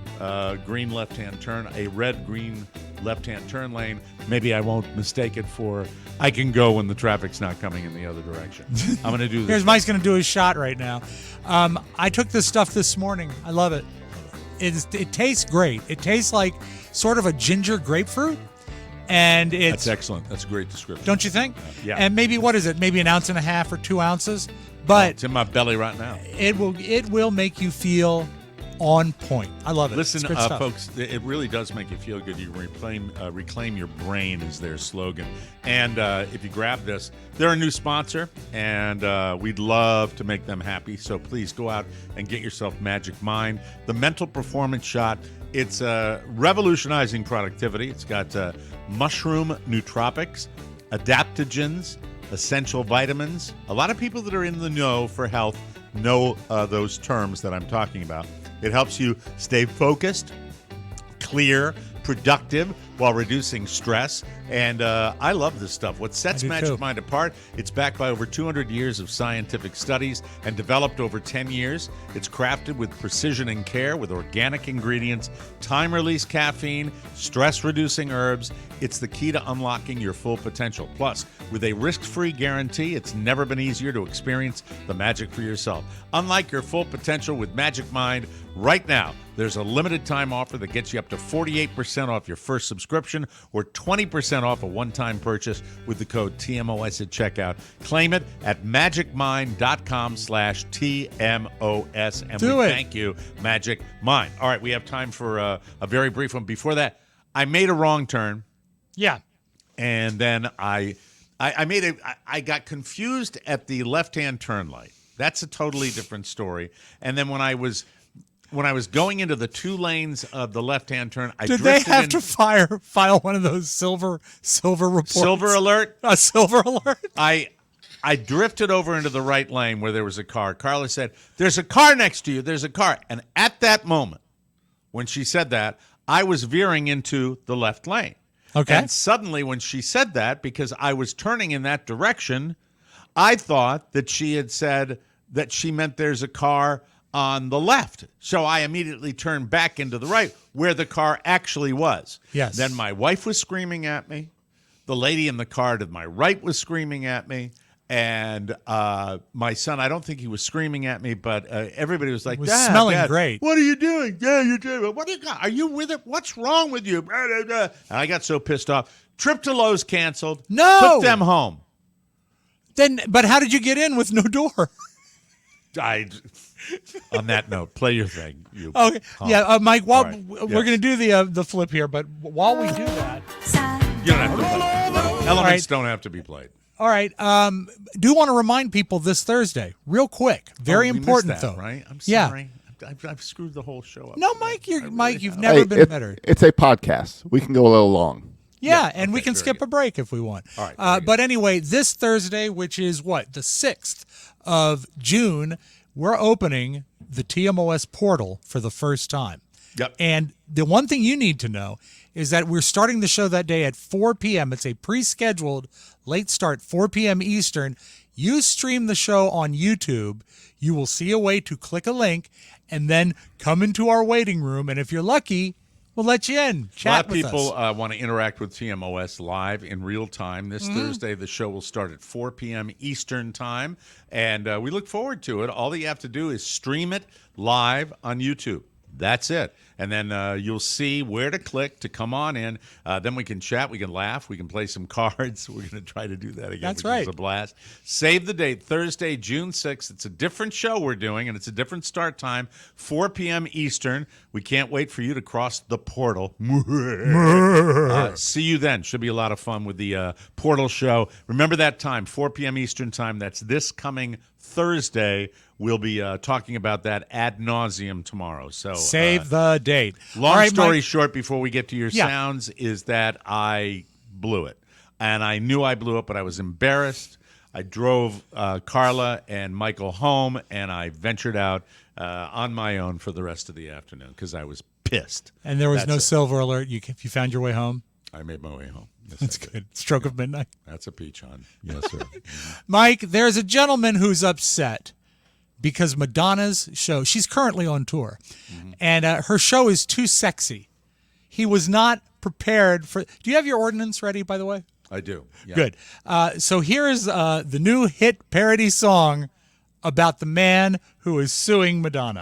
green left-hand turn, a red-green left-hand turn lane, maybe I won't mistake it for I can go when the traffic's not coming in the other direction. I'm going to do this. Here's Mike's going to do his shot right now. I took this stuff this morning. I love it. It tastes great. It tastes like sort of a ginger grapefruit. And it's That's excellent. That's a great description. Don't you think? Yeah. And maybe, what is it? Maybe an ounce and a half or 2 ounces. But it's in my belly right now. It will make you feel on point. I love it. Listen, It's good stuff. folks, it really does make you feel good. You reclaim your brain is their slogan. And if you grab this, they're a new sponsor, and we'd love to make them happy. So please go out and get yourself Magic Mind, the mental performance shot. It's revolutionizing productivity. It's got mushroom nootropics, adaptogens, essential vitamins. A lot of people that are in the know for health know those terms that I'm talking about. It helps you stay focused, clear, productive while reducing stress. And I love this stuff. What sets Magic Mind apart, it's backed by over 200 years of scientific studies and developed over 10 years. It's crafted with precision and care with organic ingredients, time-release caffeine, stress-reducing herbs. It's the key to unlocking your full potential. Plus, with a risk-free guarantee, it's never been easier to experience the magic for yourself. Unlike your full potential with Magic Mind, right now, there's a limited time offer that gets you up to 48% off your first subscription or 20% off a one-time purchase with the code TMOS at checkout. Claim it at magicmind.com/TMOS. And we thank you, Magic Mind. All right, we have time for a very brief one. Before that, I made a wrong turn. Yeah. And then I got confused at the left-hand turn light. That's a totally different story. And then when I was going into the 2 lanes of the left-hand turn, Did they have to file one of those silver reports? Silver alert? A silver alert? I drifted over into the right lane where there was a car. Carla said, "There's a car next to you. There's a car." And at that moment, when she said that, I was veering into the left lane. Okay. And suddenly when she said that, because I was turning in that direction, I thought that she had said that she meant there's a car on the left. So I immediately turned back into the right where the car actually was. Yes. Then my wife was screaming at me. The lady in the car to my right was screaming at me. And my son, I don't think he was screaming at me, but everybody was like, was Dad, smelling Dad, great. What are you doing? Yeah, you're doing. What do you got? Are you with it? What's wrong with you? And I got so pissed off. Trip to Lowe's canceled. No. Took them home. But how did you get in with no door? On that note, play your thing. Okay. Yeah, Mike, while Right. we're going to do the flip here, but while we do that. You don't have to play. Elements don't have to be played. All right. Do want to remind people this Thursday, real quick. Very we important, missed that, though. right? I'm Yeah. sorry. I've screwed the whole show up. No, Mike, you've never been better. It's a podcast. We can go a little long. Yeah, and we can skip a break if we want. All right. But anyway, this Thursday, which is what, the 6th of June, we're opening the TMOS portal for the first time. Yep. And the one thing you need to know is that we're starting the show that day at 4 p.m. It's a pre-scheduled late start, 4 p.m. Eastern. You stream the show on YouTube. You will see a way to click a link and then come into our waiting room. And if you're lucky, we'll let you in. Chat with us. A lot of people want to interact with TMOS live in real time. This Thursday, the show will start at 4 p.m. Eastern time, and we look forward to it. All that you have to do is stream it live on YouTube. That's it. And then you'll see where to click to come on in. Then we can chat, we can laugh, we can play some cards. We're going to try to do that again. That's which right. is a blast. Save the date, Thursday, June 6th. It's a different show we're doing, and it's a different start time, 4 p.m. Eastern. We can't wait for you to cross the portal. See you then. Should be a lot of fun with the portal show. Remember that time, 4 p.m. Eastern time. That's this coming Thursday. We'll be talking about that ad nauseum tomorrow. So save the date. Long story short, before we get to your sounds, is that I blew it. And I knew I blew it, but I was embarrassed. I drove Carla and Michael home, and I ventured out on my own for the rest of the afternoon because I was pissed. And there was no silver alert. You found your way home? I made my way home. Yes, That's good. Stroke of midnight. That's a peach, hon. Yes, sir. Mike, there's a gentleman who's upset because Madonna's show, she's currently on tour, and her show is too sexy. He was not prepared for... Do you have your ordinance ready, by the way? I do. Yeah. Good. So here is the new hit parody song about the man who is suing Madonna.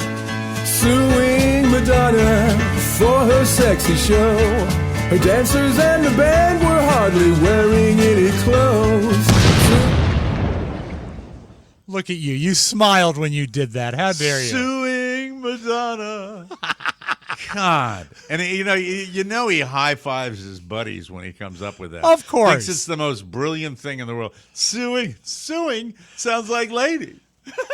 Suing Madonna for her sexy show. Her dancers and the band were hardly wearing any clothes. Look at you. You smiled when you did that. How dare you? Suing Madonna. God. And you know he high-fives his buddies when he comes up with that. Of course. Thinks it's the most brilliant thing in the world. Suing sounds like lady.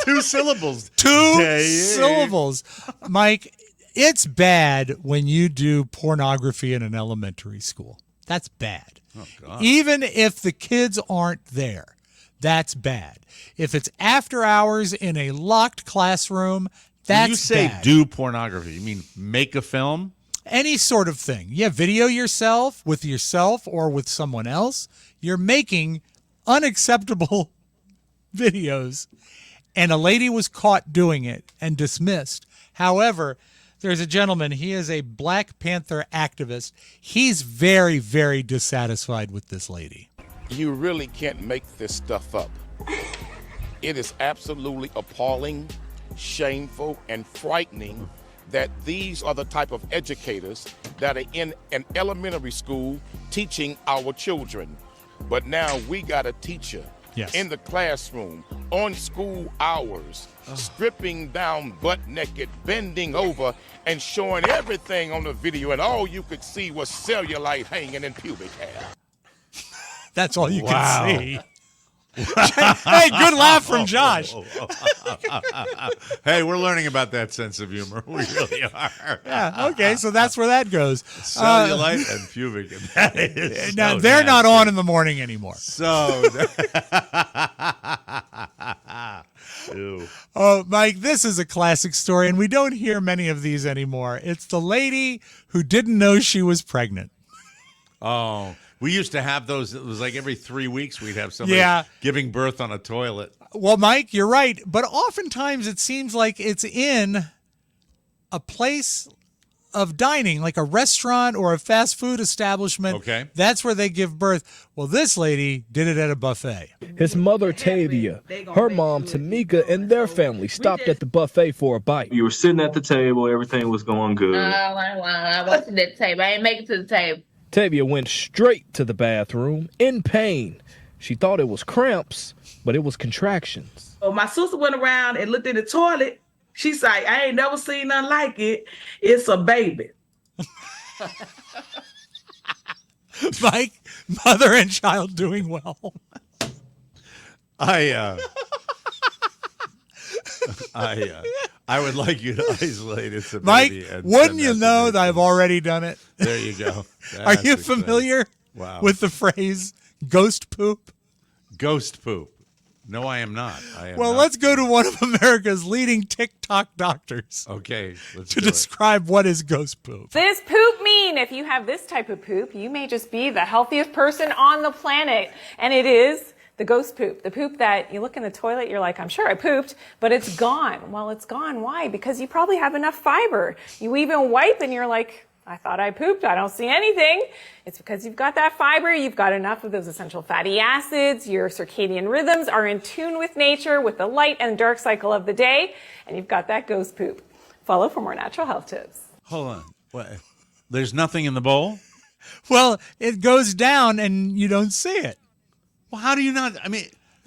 2 syllables. 2 syllables. Mike, it's bad when you do pornography in an elementary school. That's bad. Oh, God. Even if the kids aren't there, that's bad. If it's after hours in a locked classroom, that's bad. When you say do pornography, you mean make a film? Any sort of thing. Yeah, video yourself with yourself or with someone else. You're making unacceptable videos. And a lady was caught doing it and dismissed. However, there's a gentleman. He is a Black Panther activist. He's very, very dissatisfied with this lady. You really can't make this stuff up. It is absolutely appalling, shameful, and frightening that these are the type of educators that are in an elementary school teaching our children. But now we got a teacher in the classroom on school hours, stripping down butt naked, bending over, and showing everything on the video, and all you could see was cellulite hanging in pubic hair. That's all you can see. Hey, good laugh from Josh. Hey, we're learning about that sense of humor. We really are. Yeah, okay, so that's where that goes. Cellulite and pubic. That is now, so they're nasty. not on in the morning anymore. So, ew. Oh, Mike, this is a classic story, and we don't hear many of these anymore. It's the lady who didn't know she was pregnant. Oh, we used to have those. It was like every 3 weeks we'd have somebody giving birth on a toilet. Well, Mike, you're right. But oftentimes it seems like it's in a place of dining, like a restaurant or a fast food establishment. Okay. That's where they give birth. Well, this lady did it at a buffet. His mother, Tavia, her mom, Tamika, and their family stopped at the buffet for a bite. You were sitting at the table. Everything was going good. I wasn't at the table. I didn't make it to the table. Tavia went straight to the bathroom in pain. She thought it was cramps, but it was contractions. Oh, my sister went around and looked in the toilet. She's like, I ain't never seen nothing like it. It's a baby. Mike, mother and child doing well. I would like you to isolate it. Mike, wouldn't you know that I've already done it? There you go. Are you familiar Wow. with the phrase "ghost poop"? Ghost poop. No, I am not. Well, let's go to one of America's leading TikTok doctors. Okay, let's to do it. describe what is ghost poop. This poop mean? If you have this type of poop, you may just be the healthiest person on the planet. And it is the ghost poop. The poop that you look in the toilet, you're like, I'm sure I pooped, but it's gone. Well, it's gone. Why? Because you probably have enough fiber. You even wipe and you're like, I thought I pooped. I don't see anything. It's because you've got that fiber. You've got enough of those essential fatty acids. Your circadian rhythms are in tune with nature, with the light and dark cycle of the day. And you've got that ghost poop. Follow for more natural health tips. Hold on. What? There's nothing in the bowl? Well, it goes down and you don't see it. Well, how do you not? I mean,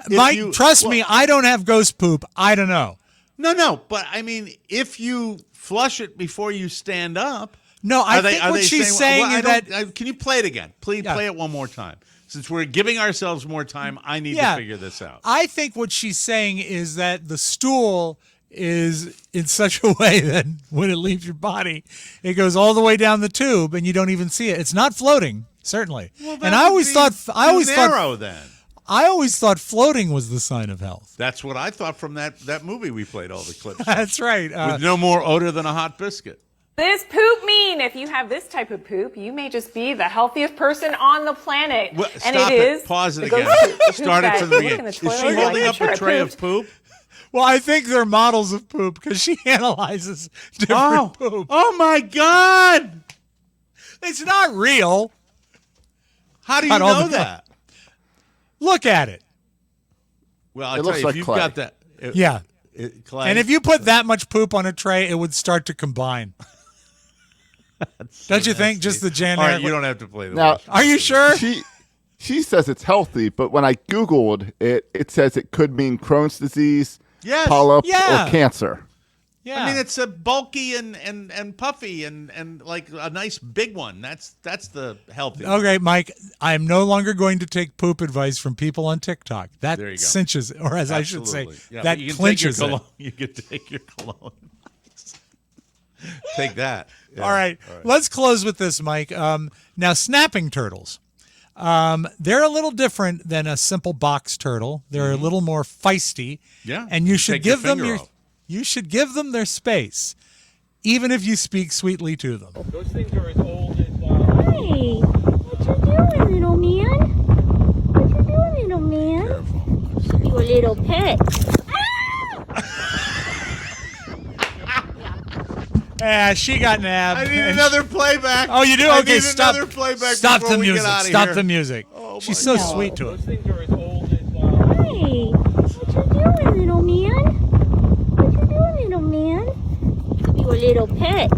Mike, trust me, I don't have ghost poop. I don't know. No. But I mean, if you flush it before you stand up. No, I think what she's saying is that. Can you play it again? Please play it one more time. Since we're giving ourselves more time, I need to figure this out. I think what she's saying is that the stool is in such a way that when it leaves your body, it goes all the way down the tube and you don't even see it. It's not floating, certainly. Well, and I always thought then. I always thought floating was the sign of health. That's what I thought from that movie we played all the clips. That's right. With no more odor than a hot biscuit. This poop mean? If you have this type of poop, you may just be the healthiest person on the planet. Well, and stop it is. Pause it the again. ghost poop. Start it from the You look in beginning. Is toilet, she you're holding like, up sure, a I tray of pooped. poop? Well, I think they're models of poop because she analyzes different poop. Oh my God! It's not real. How do you know that? Look at it. Well, I It tell looks you, like if you've clay. got that, clay. And if you put that much poop on a tray, it would start to combine. Don't you think? Just the generic. All right, you don't have to play the Now, Are you sure? She says it's healthy, but when I Googled it, it says it could mean Crohn's disease, Yes. polyp, Yeah. or cancer. I mean, it's a bulky and puffy and like a nice big one. That's the healthy one. Okay, Mike, I'm no longer going to take poop advice from people on TikTok. That There you go. cinches, or as I should say, Absolutely. Yeah, that you can clinches take your it. cologne. You can take your cologne. Take that. Yeah. All right, let's close with this, Mike. Now, snapping turtles. They're a little different than a simple box turtle. They're a little more feisty. Yeah, and you should take your give them finger off. you should give them their space, even if you speak sweetly to them. Those things are as old as. Hey, what you doing, little man? What you doing, little man? You a little pet. Yeah, she got nabbed. I need another playback. Oh, you do? I Okay, need stop. another playback Stop before the we get music. outta Stop here. the music. Oh, She's my so God. sweet to him. Those things are as old as. Hey, what you doing, little man? What you doing, little man? You a little pet.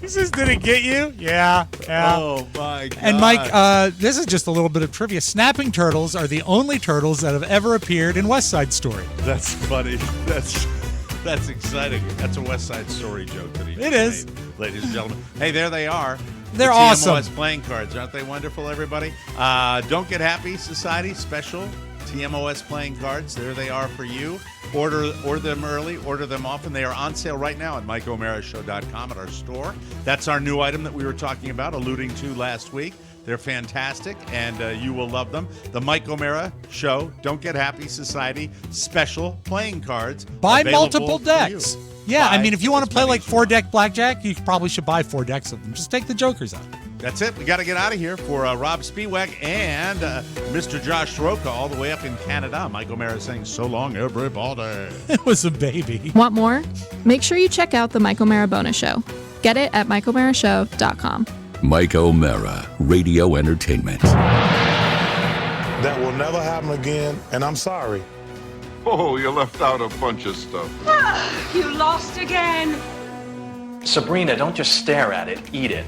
He says, did it get you? Yeah. Oh, my God. And Mike, this is just a little bit of trivia. Snapping turtles are the only turtles that have ever appeared in West Side Story. That's funny. That's exciting. That's a West Side Story joke that he It is. made, ladies and gentlemen. Hey, there they are. They're the awesome. TMOS playing cards. Aren't they wonderful, everybody? Don't Get Happy Society special TMOS playing cards. There they are for you. Order them early. Order them often. They are on sale right now at MikeO'MaraShow.com at our store. That's our new item that we were talking about, alluding to last week. They're fantastic, and you will love them. The Mike O'Mara Show, Don't Get Happy Society special playing cards. Buy available multiple for decks. you. Yeah, I Buy mean, if you want as to play many like as you want. 4-deck blackjack, you probably should buy 4 decks of them. Just take the jokers out. That's it. We got to get out of here for Rob Spiewak and Mr. Josh Soroka all the way up in Canada. Mike O'Mara saying so long, everybody. It was a baby. Want more? Make sure you check out the Mike O'Mara Bonus Show. Get it at MikeO'MaraShow.com. Mike O'Mara, Radio Entertainment. That will never happen again, and I'm sorry. Oh, you left out a bunch of stuff. You lost again. Sabrina, don't just stare at it, eat it.